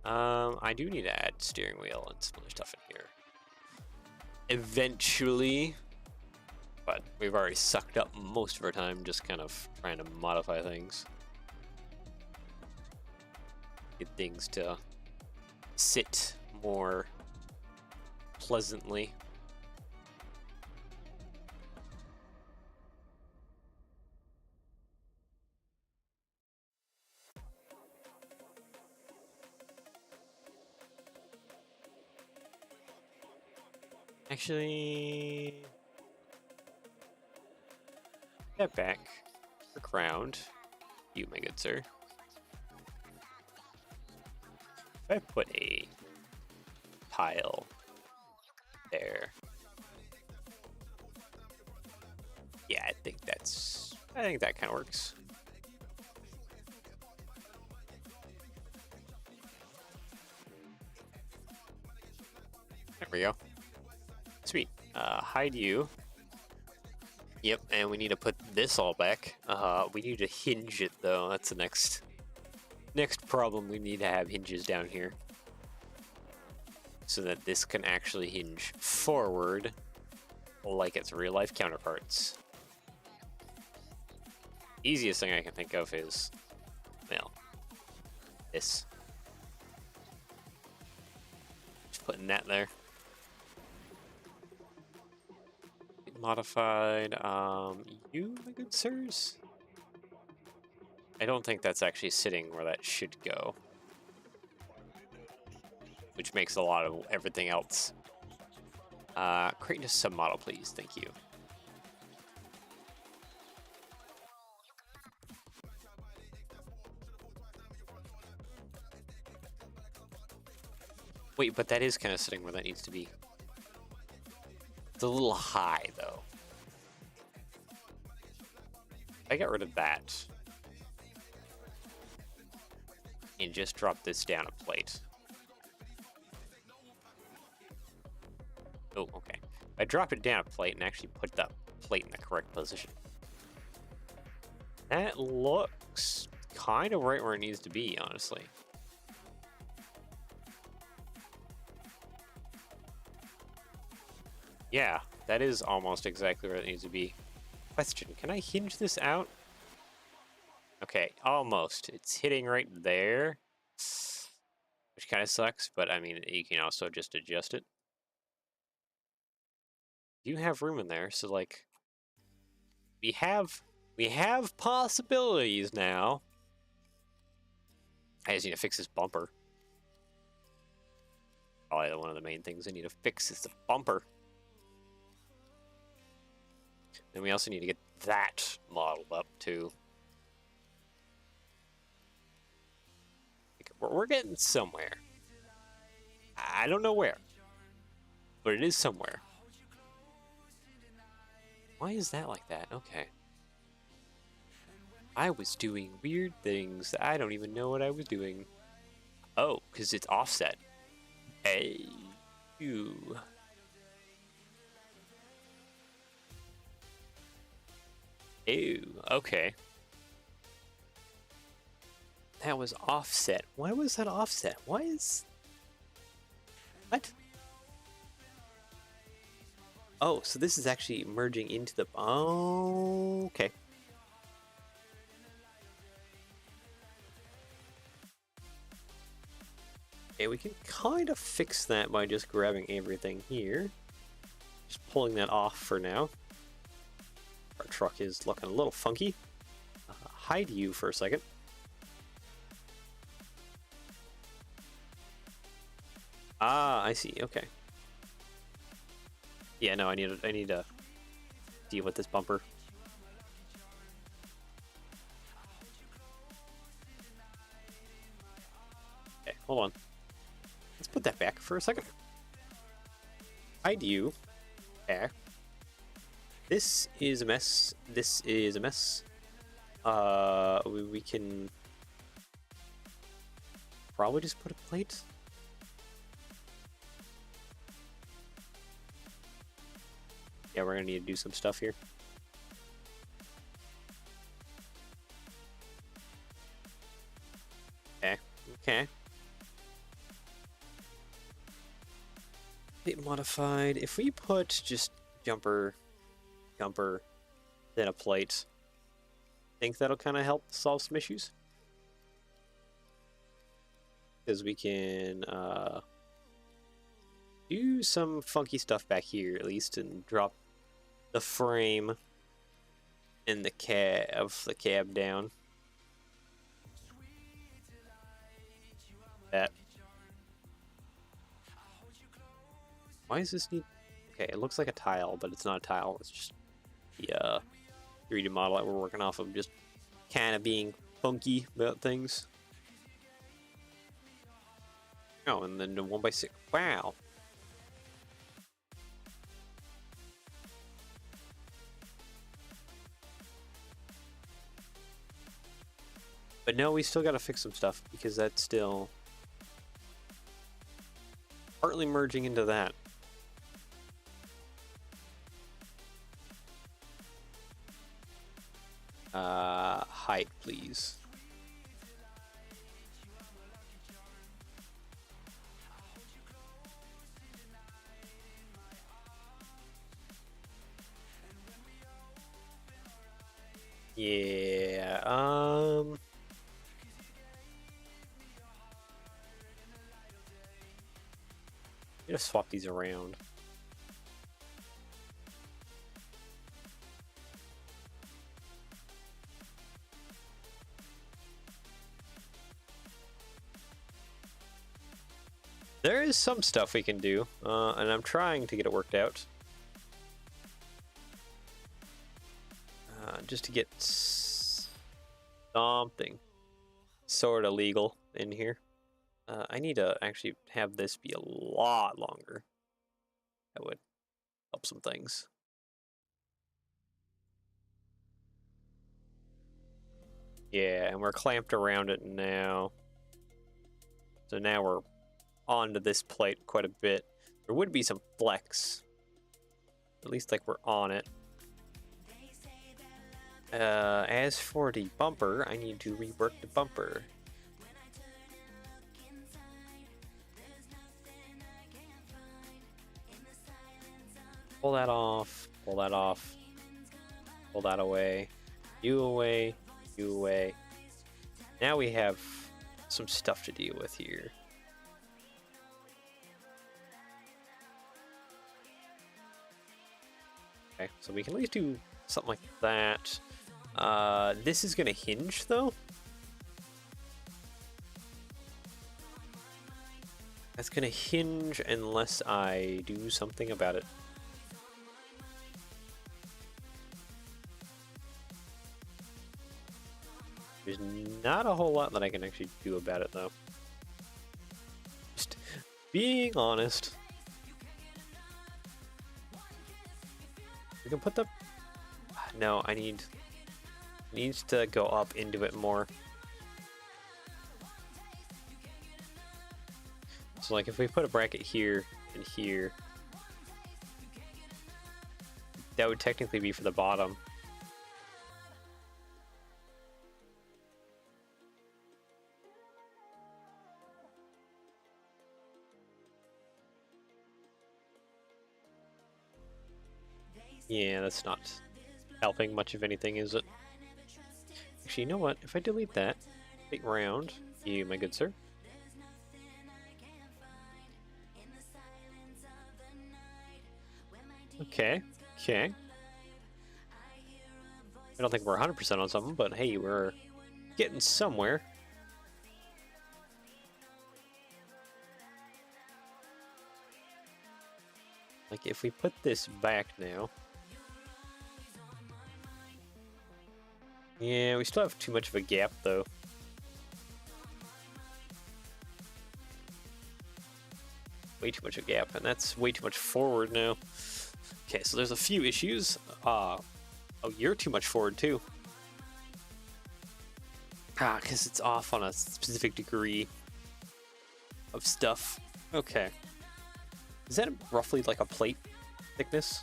I do need to add steering wheel and some other stuff in here eventually, but we've already sucked up most of our time just kind of trying to modify things, get things to sit more pleasantly. Actually, step back, look around. You, my good sir. If I put a tile there, yeah, I think that kind of works. There we go. Sweet. Hide you. Yep, and we need to put this all back. We need to hinge it though. That's the next problem. We need to have hinges down here so that this can actually hinge forward like its real life counterparts. Easiest thing I can think of is, well, this. Just putting that there. Modified, you, my good sirs? I don't think that's actually sitting where that should go, which makes a lot of everything else. Create a submodel, please. Thank you. Wait, but that is kind of sitting where that needs to be. It's a little high, though. I got rid of that. and just drop this down a plate. Oh, okay. I drop it down a plate and actually put the plate in the correct position. That looks kind of right where it needs to be, honestly. Yeah, that is almost exactly where it needs to be. Question, can I hinge this out? Okay, almost. It's hitting right there, which kind of sucks, but I mean, you can also just adjust it. You have room in there, so like, we have possibilities now. I just need to fix this bumper. Probably one of the main things I need to fix is the bumper. Then we also need to get that modeled up too. We're getting somewhere. I don't know where, but it is somewhere. Why is that like that? Okay. I was doing weird things. I don't even know what I was doing. Oh, because it's offset. Hey, you. Ew, okay. That was offset. Why was that offset? Why is... What? Oh, so this is actually merging into the... Oh, okay. Okay, we can kind of fix that by just grabbing everything here. Just pulling that off for now. Our truck is looking a little funky. Hide you for a second. Ah, I see. Okay. Yeah, no, I need to deal with this bumper. Okay, hold on. Let's put that back for a second. Hide you. Back. This is a mess. This is a mess. We can probably just put a plate. Yeah, we're gonna need to do some stuff here. Okay. Okay. Plate modified. If we put just jumper, then a plate, think that'll kind of help solve some issues. Because we can do some funky stuff back here at least, and drop the frame and the cab down. That. Why does this need... Okay, it looks like a tile, but it's not a tile. It's just the 3D model that we're working off of, just kind of being funky about things. Oh, and then the 1x6. Wow. But no, we still gotta fix some stuff, because that's still partly merging into that. Height, please. Yeah, I'm gonna swap these around. There is some stuff we can do, and I'm trying to get it worked out. Just to get something sort of legal in here. I need to actually have this be a lot longer. That would help some things. Yeah, and we're clamped around it now. So now we're onto this plate quite a bit. There would be some flex. At least like we're on it. As for the bumper, I need to rework the bumper. Pull that off, pull that off, pull that away, you away, you away. Now we have some stuff to deal with here. Okay, so we can at least do something like that. This is gonna hinge though. That's gonna hinge unless I do something about it. There's not a whole lot that I can actually do about it though. Just being honest. We can put the... No, I needs to go up into it more. So like if we put a bracket here and here, that would technically be for the bottom. Yeah, that's not helping much of anything, is it? Actually, you know what? If I delete that, take round, you, my good sir. Okay, okay. I don't think we're 100% on something, but hey, we're getting somewhere. Like, if we put this back now... Yeah, we still have too much of a gap, though. Way too much of a gap, and that's way too much forward now. Okay, so there's a few issues. Oh, you're too much forward, too. Ah, because it's off on a specific degree of stuff. Okay. Is that roughly like a plate thickness?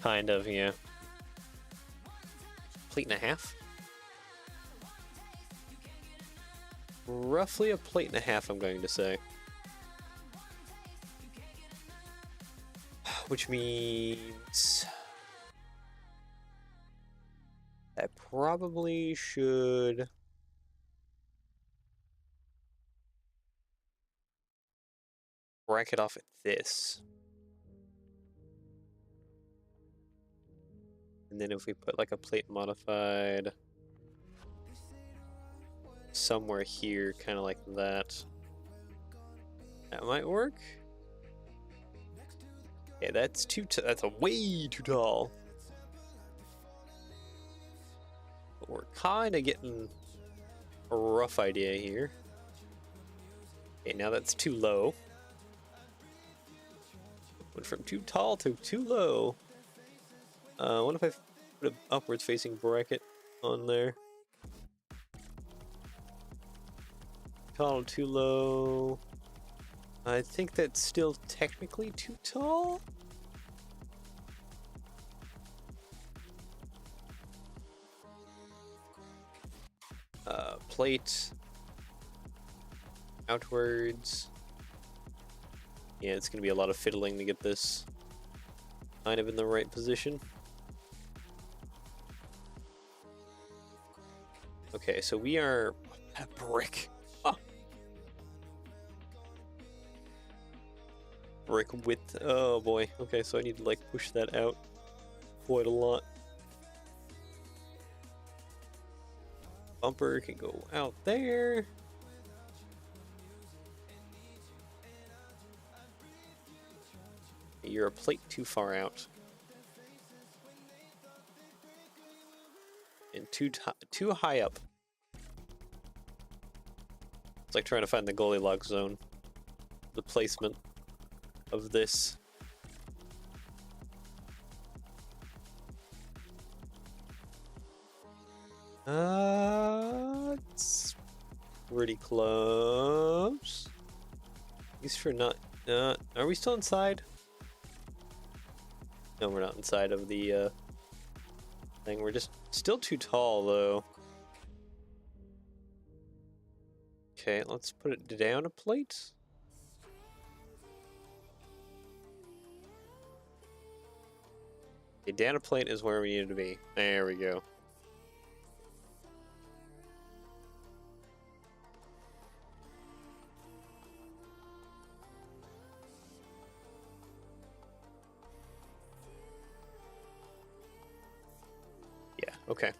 Kind of, yeah. Plate and a half? Roughly a plate and a half, I'm going to say. Which means... I probably should... bracket off at this. And then if we put like a plate modified somewhere here, kind of like that, that might work. Okay, that's that's a way too tall. But we're kind of getting a rough idea here. Okay, now that's too low. Went from too tall to too low. What if I put an upwards facing bracket on there? Tall, too low. I think that's still technically too tall. Plate. Outwards. Yeah, it's gonna be a lot of fiddling to get this kind of in the right position. Okay, so we are a brick. Oh. Brick width. Oh boy. Okay, so I need to like push that out quite a lot. Bumper can go out there. You're a plate too far out. And too high up. It's like trying to find the Goldilocks zone. The placement of this. pretty close. At least for not. Are we still inside? No, we're not inside of the thing. We're just still too tall, though. Okay, let's put it down a plate. Okay, down a plate is where we need it to be. There we go. Yeah, okay.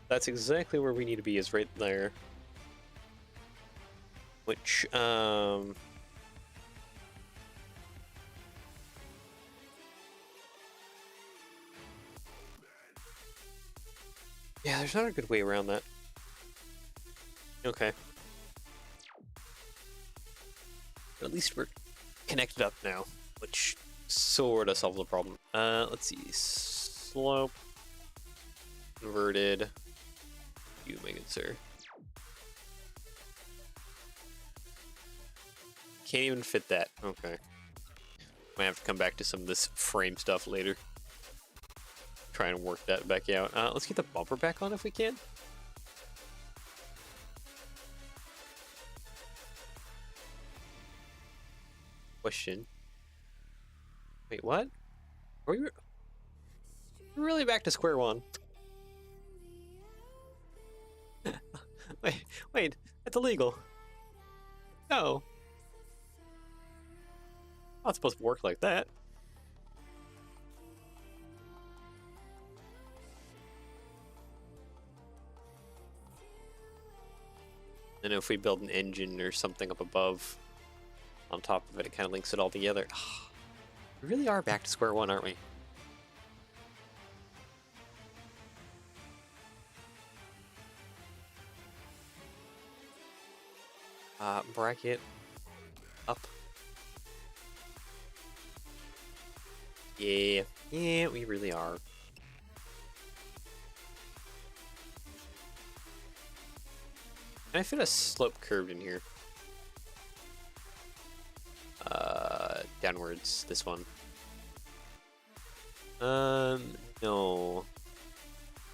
That's exactly where we need to be, is right there. Which, yeah, there's not a good way around that. Okay. But at least we're connected up now, which sort of solves the problem. Let's see. Slope. Inverted. You make it, sir. Can't even fit that. Okay. Might have to come back to some of this frame stuff later. Try and work that back out. Let's get the bumper back on if we can. Question. Wait, what? Are we we're really back to square one? wait, that's illegal. No. Not supposed to work like that. And if we build an engine or something up above on top of it, it kind of links it all together. We really are back to square one, aren't we? Bracket up. Yeah, we really are. Can I fit a slope curve in here? Downwards, this one. No.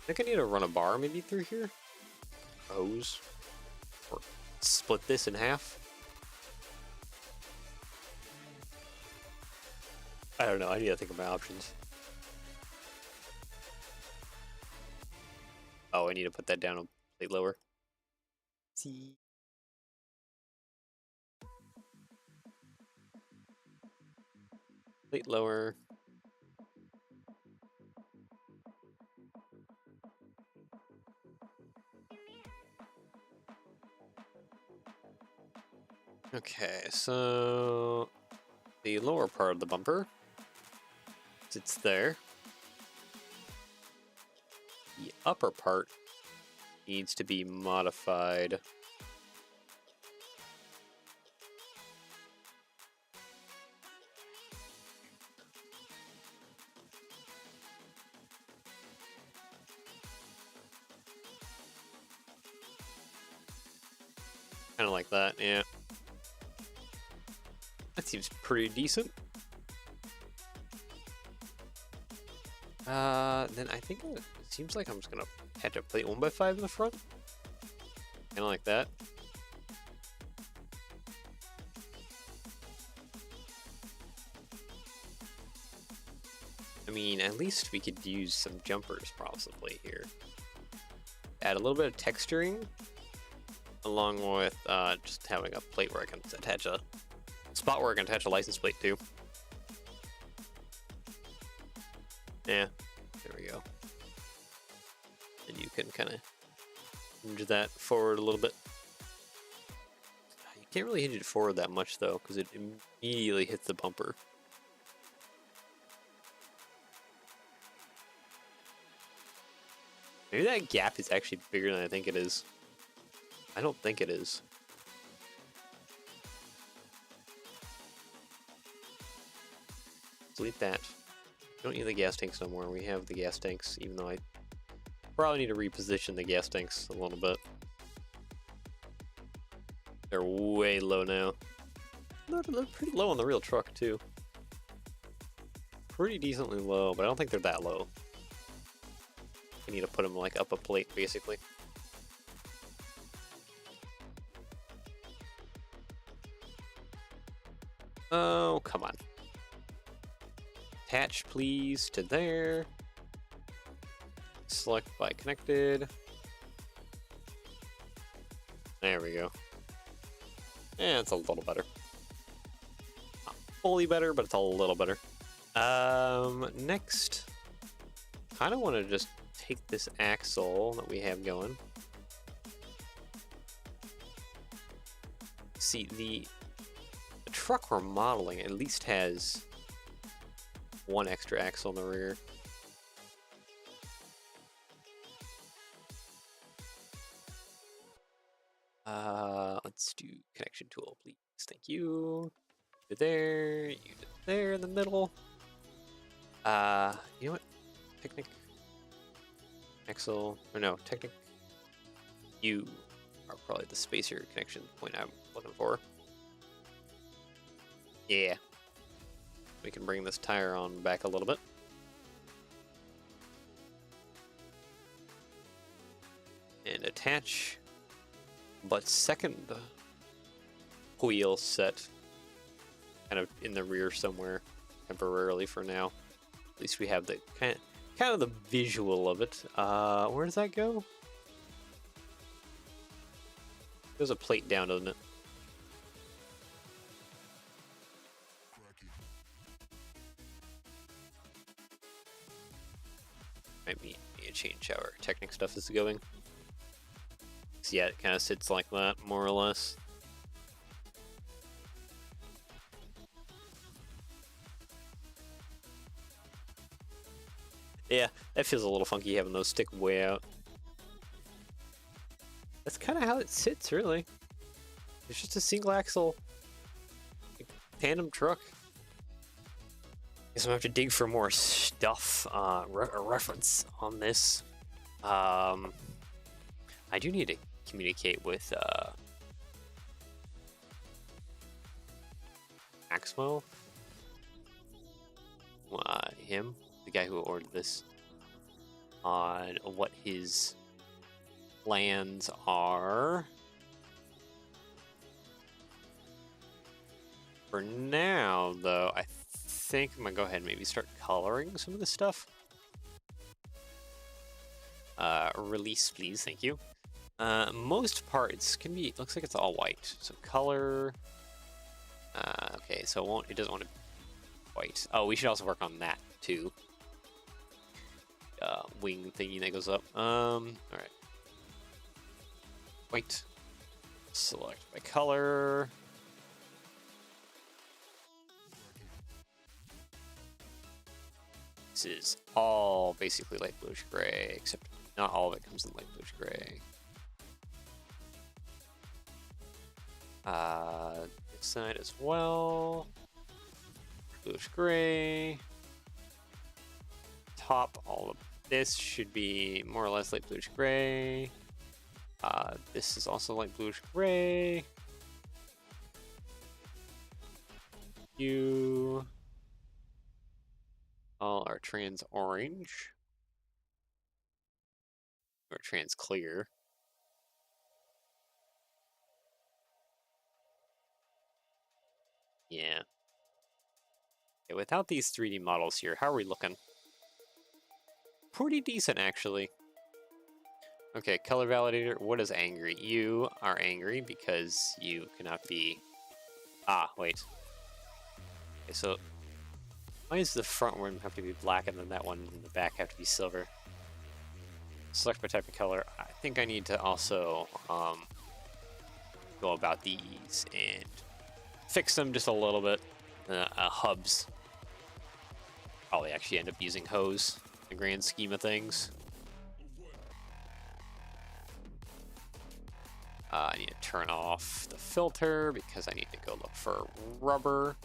I think I need to run a bar maybe through here. Hose. Or split this in half. I don't know, I need to think of my options. Oh, I need to put that down a plate lower. See. Plate lower. Okay, so the lower part of the bumper sits there. The upper part needs to be modified. Kind of like that, yeah. That seems pretty decent. Then I think it seems like I'm just gonna attach a plate 1x5 in the front. Kind of like that. I mean, at least we could use some jumpers possibly here. Add a little bit of texturing, along with just having a plate where I can attach a spot where I can attach a license plate to. Yeah, there we go. And you can kind of hinge that forward a little bit. You can't really hinge it forward that much though, because it immediately hits the bumper. Maybe that gap is actually bigger than I think it is. I don't think it is. Delete that. We don't need the gas tanks no more. We have the gas tanks, even though I Probably need to reposition the gas tanks a little bit. They're way low now. They're pretty low on the real truck too. Pretty decently low, but I don't think they're that low. I need to put them like up a plate basically. Oh, come on. Attach please to there. Select by connected. There we go. Yeah, it's a little better. Not fully better, but it's a little better. Next, kind of want to just take this axle that we have going. See, the truck we're modeling at least has one extra axle in the rear. Let's do connection tool, please. Thank you. You there, you there in the middle. You know what? Technic. Axle, or no, Technic. You are probably the spacer connection point I'm looking for. Yeah. We can bring this tire on back a little bit. And attach. But second wheel set kind of in the rear somewhere temporarily for now. At least we have the kind of the visual of it. Where does that go? There's a plate down, doesn't it? Might need to change how our Technic stuff is going. So yeah, it kind of sits like that, more or less. Yeah, that feels a little funky having those stick way out. That's kind of how it sits, really. It's just a single axle tandem truck. Guess I'm gonna have to dig for more stuff, reference on this. I do need to communicate with Maxwell. Him, the guy who ordered this, on what his plans are. For now, though, I think I'm gonna go ahead and maybe start coloring some of this stuff. Release, please, thank you. Most parts can be, looks like it's all white. So color, okay, so it doesn't want to be white. Oh, we should also work on that too. Wing thingy that goes up. All right. White. Select by color. This is all basically light bluish gray, except not all of it comes in light bluish gray. This side as well. Bluish gray. Top, all of this should be more or less light bluish gray. This is also light bluish gray. All are trans orange. Or trans clear. Yeah. Okay, without these 3D models here, how are we looking? Pretty decent, actually. Okay, color validator. What is angry? You are angry because you cannot be... Ah, wait. Okay, so... Why does the front one have to be black and then that one in the back have to be silver? Select by type of color. I think I need to also go about these and fix them just a little bit. Hubs. Probably actually end up using hose in the grand scheme of things. I need to turn off the filter because I need to go look for rubber.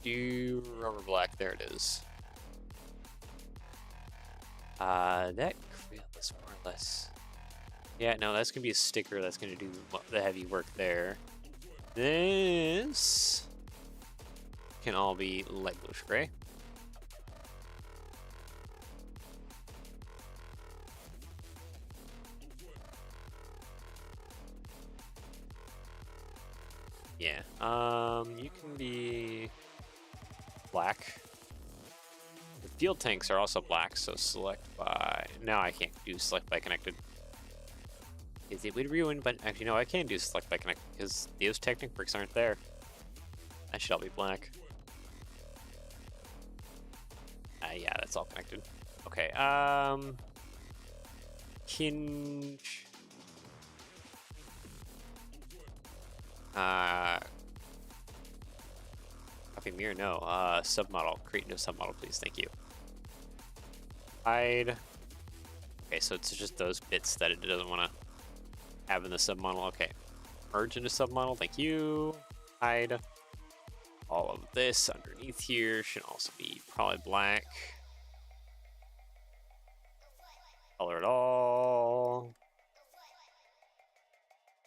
Rubber black, there it is. That grill is more or less. Yeah, no, that's gonna be a sticker. That's gonna do the heavy work there. This can all be light bluish gray. Yeah. You can be black. The fuel tanks are also black, so select by. No, I can't do select by connected. Because it would ruin, but actually, no, I can do select by connected because those Technic bricks aren't there. That should all be black. Yeah, that's all connected. Okay, hinge. Copy mirror, no. Submodel, create new submodel, please, thank you. Hide. Okay, so it's just those bits that it doesn't want to have in the submodel. Okay, merge into submodel, thank you. Hide. All of this underneath here should also be probably black. Color it all.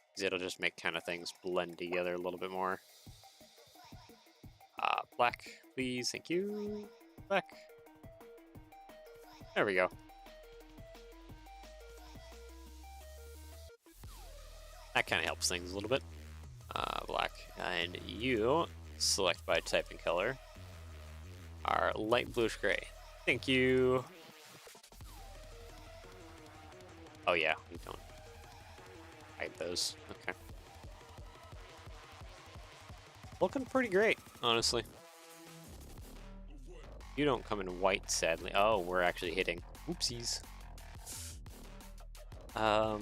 Because it'll just make kind of things blend together a little bit more. Black, please, thank you. Black. There we go. That kind of helps things a little bit. Black. And you, select by type and color, are light bluish gray. Thank you. Oh yeah, we don't hide those. Okay. Looking pretty great, honestly. You don't come in white, sadly. Oh, we're actually hitting. Oopsies. Yeah,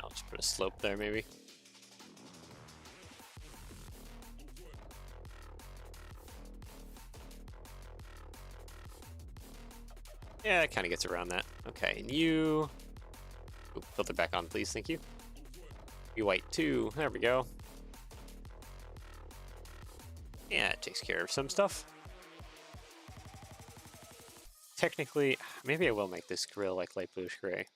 I'll just put a slope there, maybe. Yeah, that kind of gets around that. Okay, and you... Oop, filter back on, please. Thank you. You white too. There we go. Yeah, it takes care of some stuff. Technically, maybe I will make this grill like light bluish gray.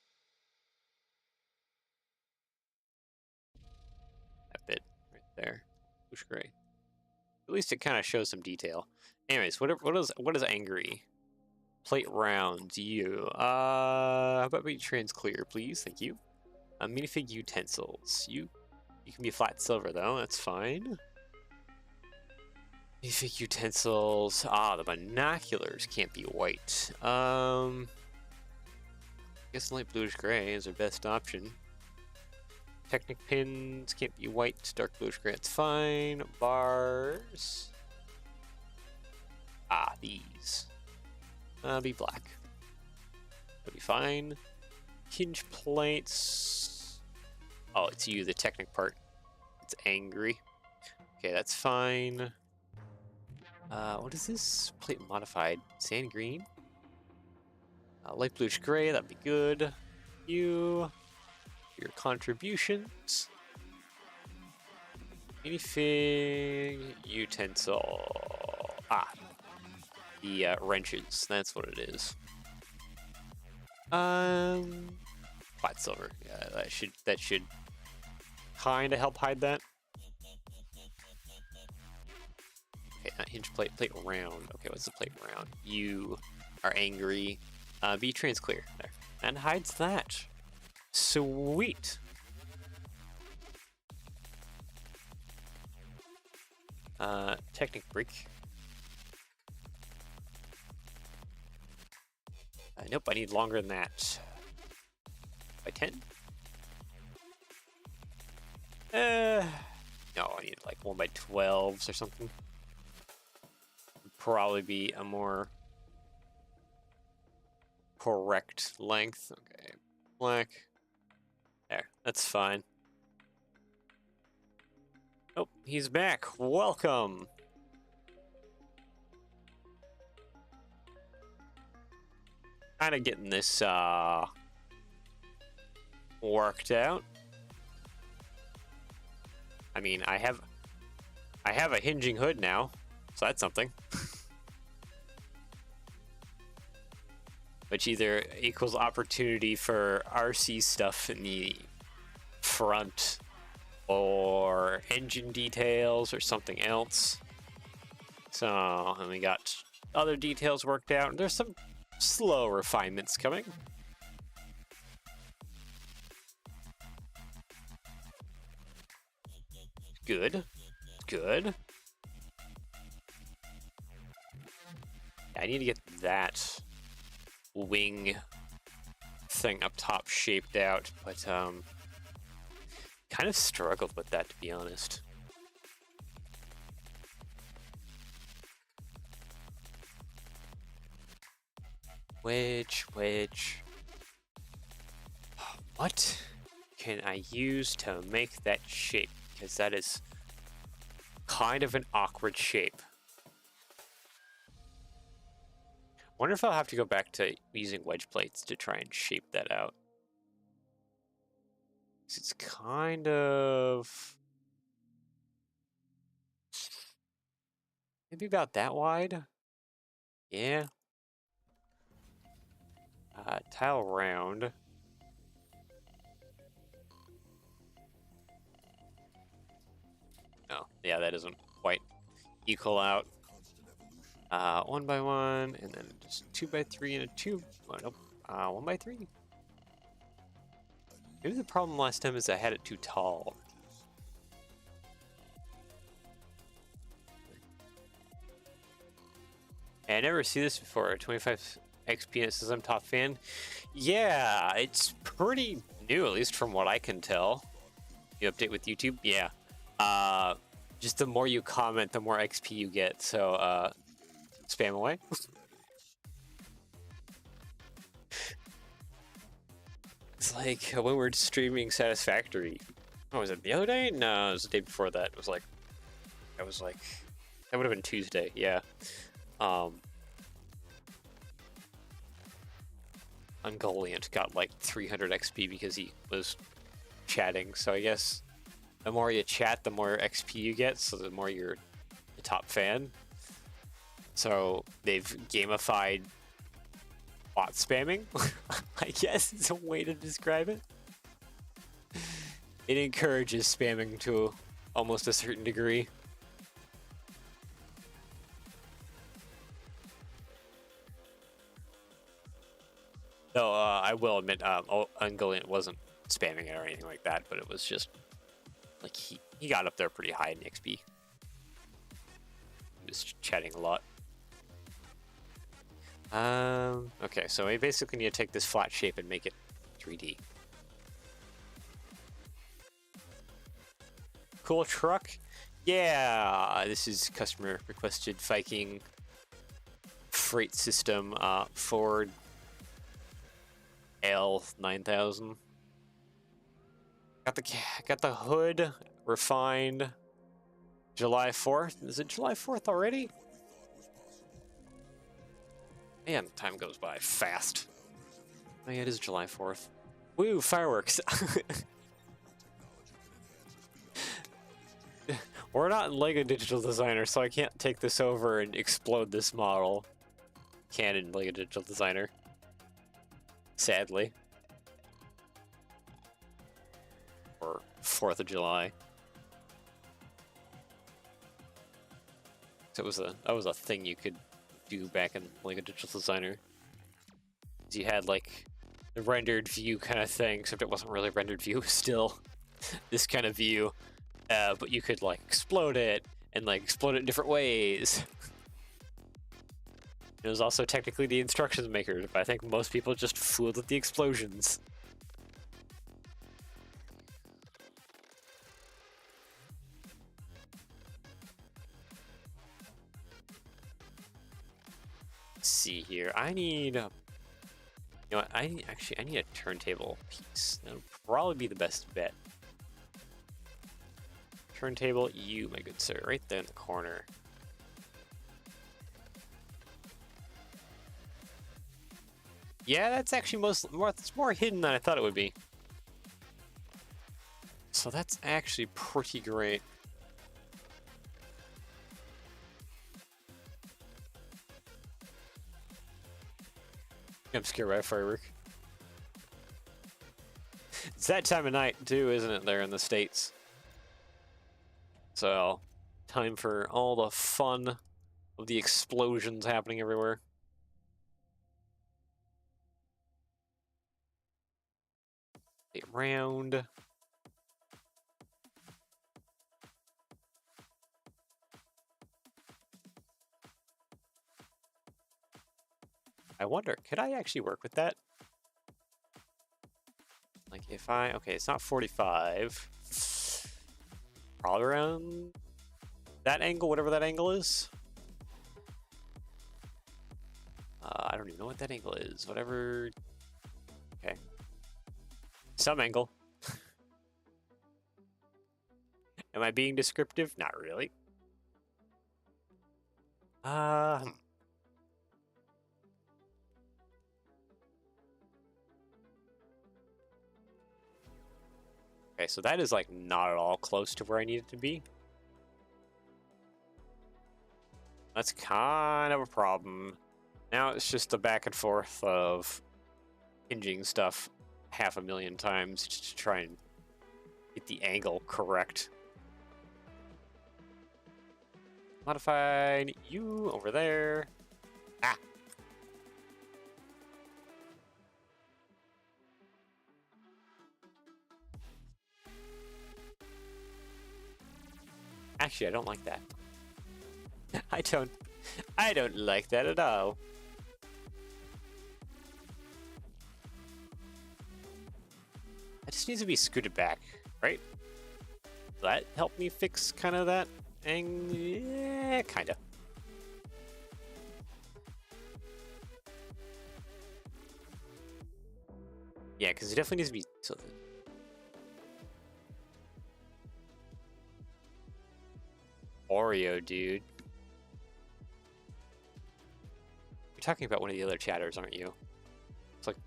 That bit right there, bluish gray. At least it kind of shows some detail. Anyways, what is angry? Plate rounds, you. How about we trans clear, please? Thank you. Minifig utensils. You can be flat silver though. That's fine. Minifig utensils. Ah, the binoculars can't be white. I guess light bluish gray is our best option. Technic pins can't be white. Dark bluish gray. That's fine. Bars. Ah, these. Be black. That'll be fine. Hinge plates. Oh, it's you, the Technic part. It's angry. Okay, that's fine. What is this? Plate modified. Sand green. Light bluish gray, that'd be good. You. Your contributions. Minifig utensil. Ah. The wrenches, that's what it is. Flat silver. Yeah, that should kind of help hide that. Okay, not hinge plate round. Okay, what's the plate round? You are angry. Be trans clear there, and hides that. Sweet. Technic brick. Nope, I need longer than that. By 10? No, I need like 1 by 12s or something. Would probably be a more correct length. Okay, black. There, that's fine. Oh, he's back. Welcome. Kind of getting this worked out. I mean, I have a hinging hood now, so that's something. Which either equals opportunity for RC stuff in the front, or engine details, or something else. So, and we got other details worked out. There's some slow refinements coming. Good. Good. I need to get that wing thing up top shaped out, but kind of struggled with that, to be honest. Which what can I use to make that shape? Because that is kind of an awkward shape. Wonder if I'll have to go back to using wedge plates to try and shape that out. It's kind of maybe about that wide. Yeah. Tile round. Oh, yeah, that doesn't quite equal out. 1 by 1, and then just 2 by 3 and a 2. Oh, nope. 1 by 3. Maybe the problem last time is I had it too tall. I never see this before. 25 XP and it says I'm top fan. Yeah, it's pretty new, at least from what I can tell. You update with YouTube? Yeah. Just the more you comment, the more XP you get. So, spam away. It's like when we were streaming Satisfactory. Oh, was it the other day? No, it was the day before that. It was like, that would have been Tuesday. Yeah. Ungoliant got like 300 XP because he was chatting. So I guess the more you chat, the more XP you get. So the more you're the top fan. So they've gamified bot spamming, I guess it's a way to describe it. It encourages spamming to almost a certain degree. Though I will admit, Ungoliant wasn't spamming it or anything like that, but it was just like he got up there pretty high in XP. Just chatting a lot. Okay, so we basically need to take this flat shape and make it 3D. Cool truck. Yeah, this is customer requested Viking freight system, Ford L9000. Got the hood refined. July 4th. Is it July 4th already? Man, time goes by fast. Oh yeah, it is July 4th. Woo, fireworks. We're not in LEGO Digital Designer, so I can't take this over and explode this model. Can in LEGO Digital Designer. Sadly. Or 4th of July. So that was a thing you could do back in LEGO Digital Designer. You had like the rendered view kind of thing, except it wasn't really rendered view, still this kind of view, but you could like explode it and like explode it in different ways. It was also technically the instructions maker, but I think most people just fooled with the explosions. Let's see here. I need, you know what? I need a turntable piece. That'll probably be the best bet. Turntable, you, my good sir, right there in the corner. Yeah, that's actually it's more hidden than I thought it would be. So that's actually pretty great. I'm scared by a firework. It's that time of night too, isn't it, there in the States? So, time for all the fun of the explosions happening everywhere. Around. I wonder, could I actually work with that? Like if I, okay, it's not 45. Probably around that angle, whatever that angle is. I don't even know what that angle is. Whatever. Okay. Some angle. Am I being descriptive? Not really. Okay, so that is like not at all close to where I need it to be. That's kind of a problem. Now it's just the back and forth of hinging stuff 500,000 times to try and get the angle correct. Modified you over there. Ah. Actually, I don't like that. I don't like that at all. It just needs to be scooted back, right? Does that help me fix kind of that angle? Yeah, kind of. Yeah, because it definitely needs to be tilted. Oreo, dude. You're talking about one of the other chatters, aren't you? It's like,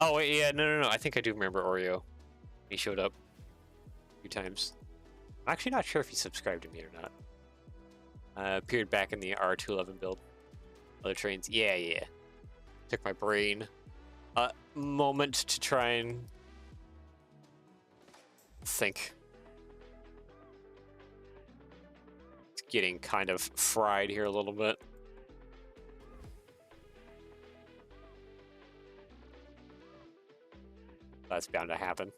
oh wait, yeah, no. I think I do remember Oreo. He showed up a few times. I'm actually not sure if he subscribed to me or not. Appeared back in the R211 build. Other trains, yeah. Took my brain a moment to try and think. It's getting kind of fried here a little bit. That's bound to happen.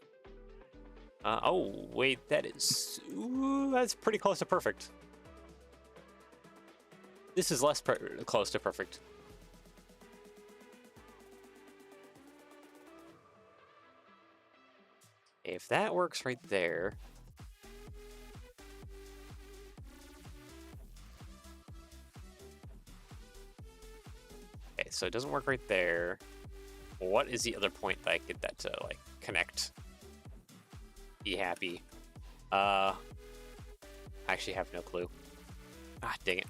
Oh, wait, that is... Ooh, that's pretty close to perfect. This is less close to perfect. If that works right there... Okay, so it doesn't work right there. What is the other point that I get that to, like, connect? Be happy. I actually have no clue. Ah, dang it.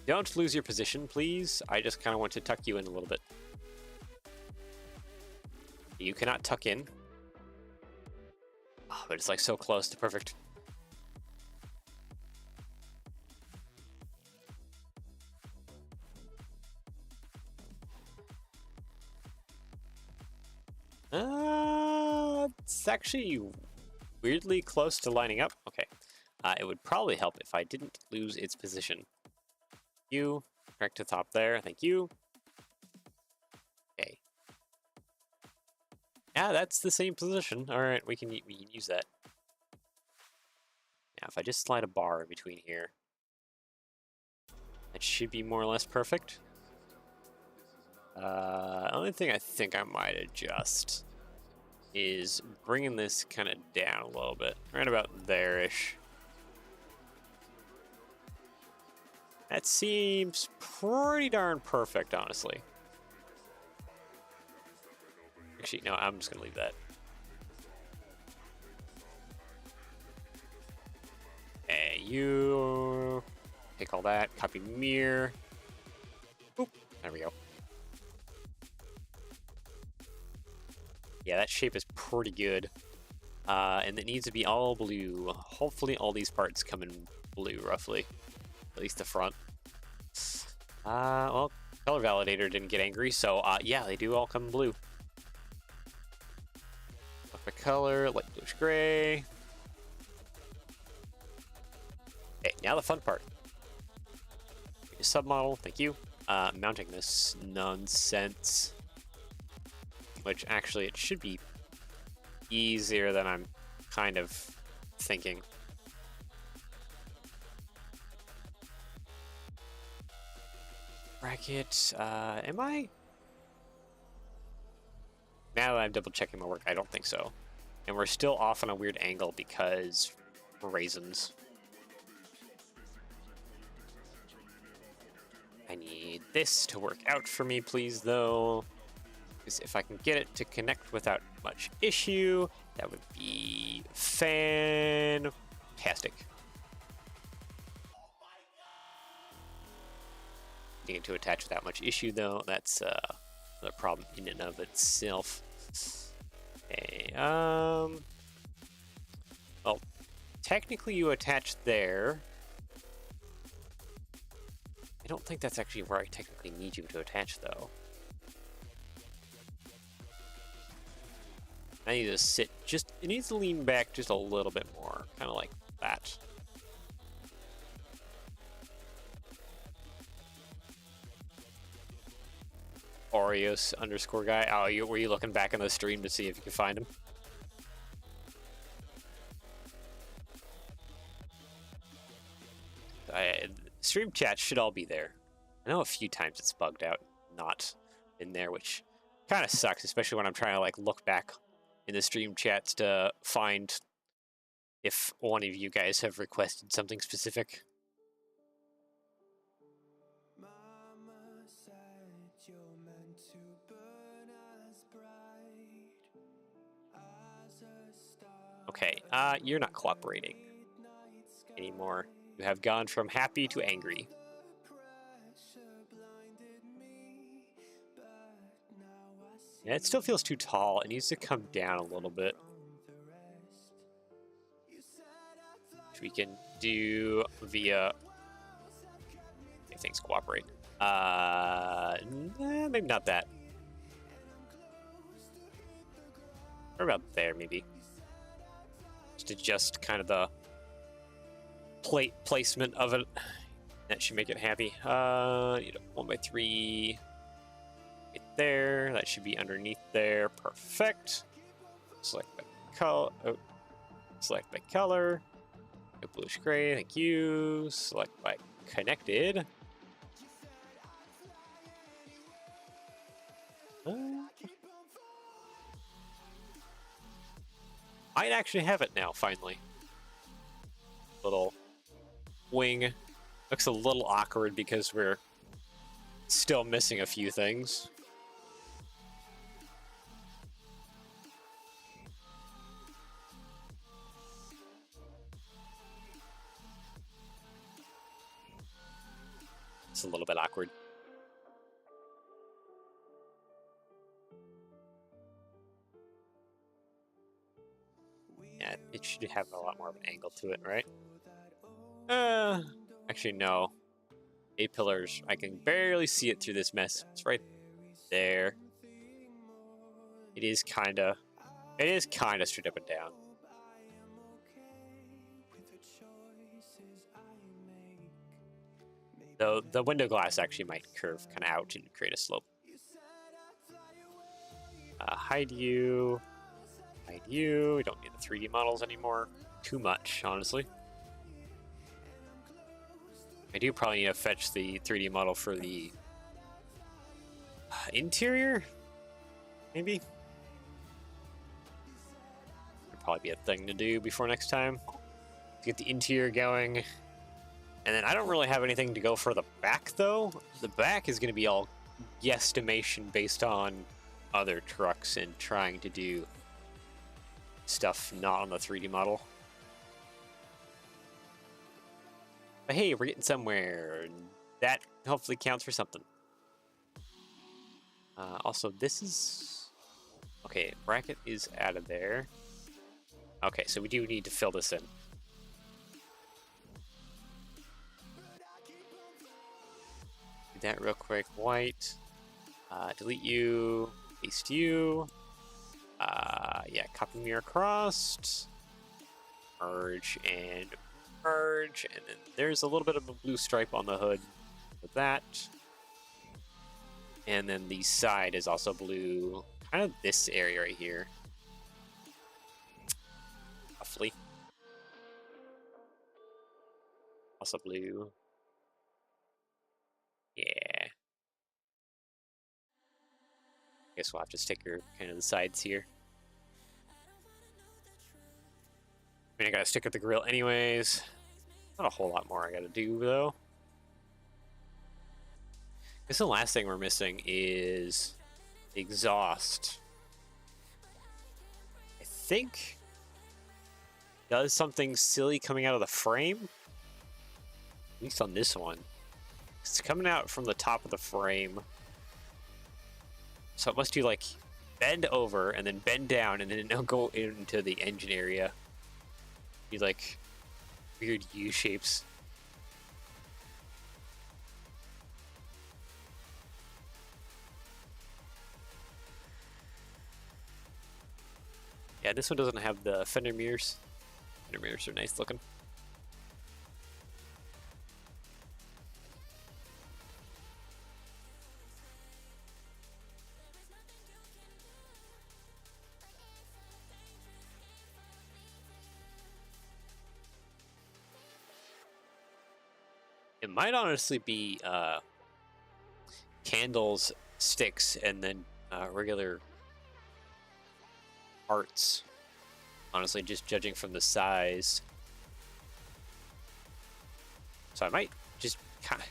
Don't lose your position, please. I just kind of want to tuck you in a little bit. You cannot tuck in. Oh, but it's like so close to perfect. It's actually weirdly close to lining up. Okay. It would probably help if I didn't lose its position. You, correct to the top there. Thank you. Okay. Yeah, that's the same position. All right, we can use that. Now, if I just slide a bar in between here, that should be more or less perfect. Only thing I think I might adjust is bringing this kind of down a little bit, right about there-ish. That seems pretty darn perfect, honestly. Actually, no, I'm just gonna leave that. Hey, you take all that, copy mirror. Boop, there we go. Yeah, that shape is pretty good. And it needs to be all blue. Hopefully all these parts come in blue, roughly. At least the front. Well, color validator didn't get angry, so yeah, they do all come in blue. The color, light bluish gray. Okay, now the fun part. Submodel, thank you. Mounting this nonsense. Which actually it should be easier than I'm kind of thinking. Bracket, am I? Now that I'm double checking my work, I don't think so. And we're still off on a weird angle because raisins. I need this to work out for me, please, though. Because if I can get it to connect without much issue, that would be fantastic. Getting it to attach without much issue, though, that's another problem in and of itself. Okay, well, technically you attach there. I don't think that's actually where I technically need you to attach, though. I need to sit just, it needs to lean back just a little bit more, kind of like that. Oreos underscore guy. Oh, were you looking back in the stream to see if you could find him? Stream chat should all be there. I know a few times it's bugged out, not in there, which kind of sucks, especially when I'm trying to like look back in the stream chats to find if one of you guys have requested something specific. Okay, you're not cooperating anymore. You have gone from happy to angry. Yeah, it still feels too tall. It needs to come down a little bit. Which we can do via... if things cooperate. Maybe not that. Or about there, maybe. Just adjust kind of the plate placement of it. That should make it happy. 1x3 right there. That should be underneath there. Perfect. Select by color. Oh, select by color. Bluish gray. Thank you. Select by connected. I'd actually have it now, finally. Little wing. Looks a little awkward because we're still missing a few things. It's a little bit awkward. Yeah, it should have a lot more of an angle to it, right? Actually, no. 8 pillars. I can barely see it through this mess. It's right there. It is kind of straight up and down. Though the window glass actually might curve kind of out and create a slope. Hide you. Hide you. We don't need the 3D models anymore. Too much, honestly. I do probably need to fetch the 3D model for the interior, maybe? Would probably be a thing to do before next time. To get the interior going. And then I don't really have anything to go for the back, though. The back is going to be all guesstimation based on other trucks and trying to do stuff not on the 3D model. But hey, we're getting somewhere. That hopefully counts for something. Also, this is... okay, bracket is out of there. Okay, so we do need to fill this in. Do that real quick. White. Delete you. Paste you. Yeah, copy mirror across. Merge and merge. And then there's a little bit of a blue stripe on the hood with that. And then the side is also blue. Kind of this area right here. Roughly. Also blue. Yeah. Guess we'll have to sticker kind of the sides here. I mean, I gotta sticker the grill anyways. Not a whole lot more I gotta do though. I guess the last thing we're missing is the exhaust. I think does something silly coming out of the frame. At least on this one. It's coming out from the top of the frame. So it must do like bend over and then bend down and then it'll go into the engine area. Be like weird U shapes. Yeah, this one doesn't have the fender mirrors. Fender mirrors are nice looking. It might honestly be candles, sticks, and then regular parts. Honestly, just judging from the size. So I might just kind of...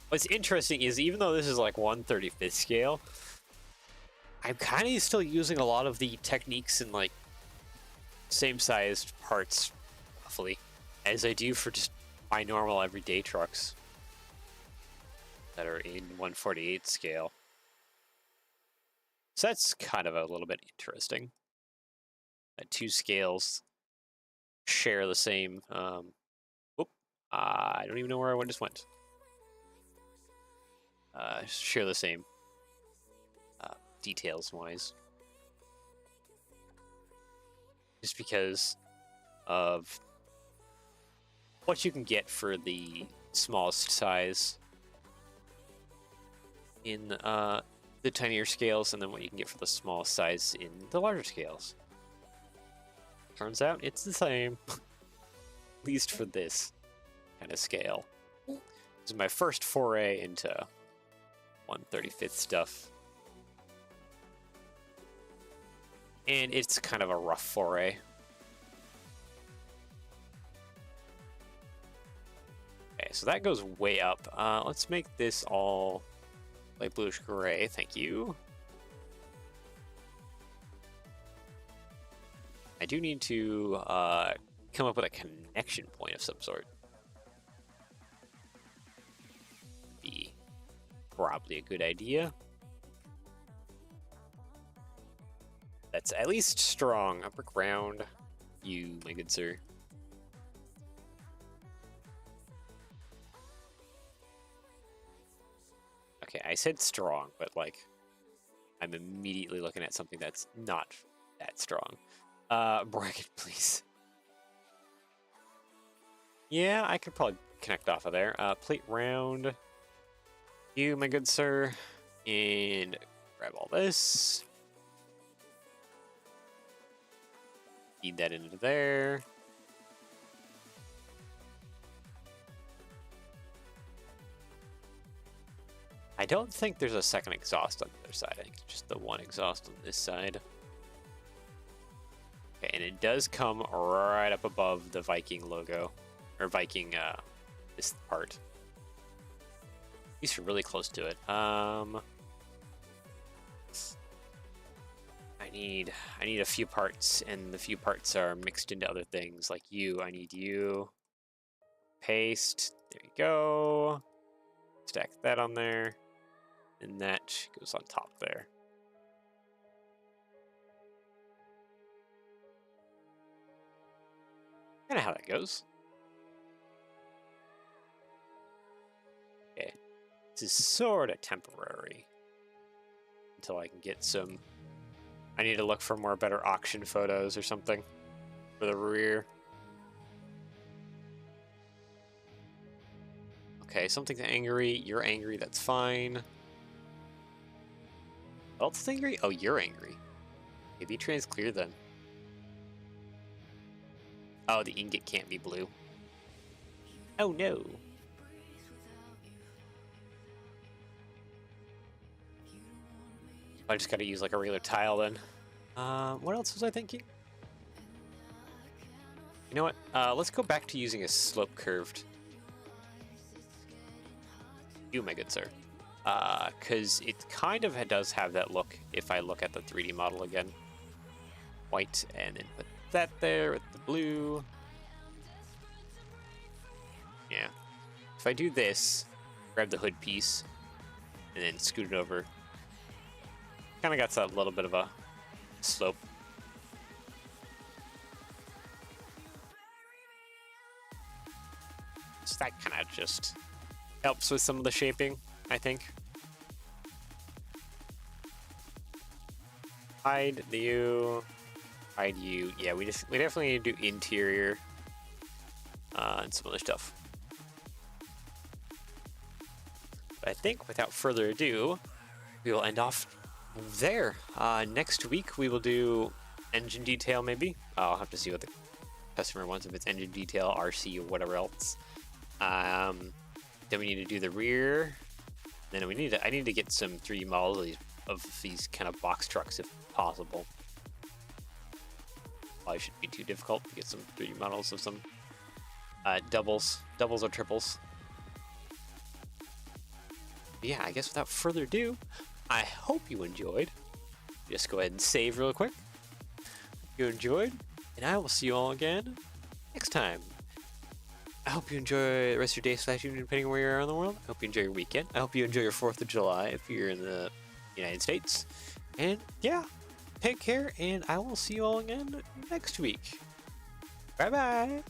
What's interesting is even though this is like 1/35th scale, I'm kind of still using a lot of the techniques and like same sized parts, roughly, as I do for just my normal everyday trucks that are in 1/48 scale. So that's kind of a little bit interesting. That two scales share the same. I don't even know where I just went. Share the same details wise. Just because of what you can get for the smallest size in the tinier scales, and then what you can get for the smallest size in the larger scales. Turns out it's the same, at least for this kind of scale. This is my first foray into 1/35th stuff. And it's kind of a rough foray. Okay, so that goes way up. Let's make this all light bluish gray, thank you. I do need to come up with a connection point of some sort. Be probably a good idea. That's at least strong. Upper ground, you, my good sir. Okay, I said strong, but like, I'm immediately looking at something that's not that strong. Bracket, please. Yeah, I could probably connect off of there. Plate round, you, my good sir, and grab all this. Feed that into there. I don't think there's a second exhaust on the other side. I think it's just the one exhaust on this side. Okay, and it does come right up above the Viking logo. Or Viking, this part. At least we're really close to it. I need a few parts, and the few parts are mixed into other things. Like you, I need you. Paste. There you go. Stack that on there. And that goes on top there. Kind of how that goes. Okay. This is sort of temporary. Until I can get some... I need to look for more better auction photos or something for the rear. Okay, something's angry. You're angry. That's fine. What else is angry? Oh, you're angry. Maybe train's clear then. Oh, the ingot can't be blue. Oh no. I just gotta use like a regular tile then. What else was I thinking? You know what? Let's go back to using a slope curved. You, my good sir. Because it kind of does have that look if I look at the 3D model again. White, and then put that there with the blue. Yeah. If I do this, grab the hood piece, and then scoot it over, kind of got that little bit of a slope. So that kind of just helps with some of the shaping, I think. Hide you. Hide you. Yeah, we definitely need to do interior and some other stuff. But I think without further ado, we will end off there. Next week we will do engine detail maybe. I'll have to see what the customer wants, if it's engine detail, RC, or whatever else. Then we need to do the rear. Then I need to get some 3D models of these kind of box trucks if possible. Probably shouldn't be too difficult to get some 3D models of some doubles or triples. But yeah, I guess without further ado, I hope you enjoyed. Just go ahead and save real quick. You enjoyed, and I will see you all again next time. I hope you enjoy the rest of your day / evening, depending on where you are in the world. I hope you enjoy your weekend. I hope you enjoy your 4th of July if you're in the United States. And yeah, take care, and I will see you all again next week. Bye-bye.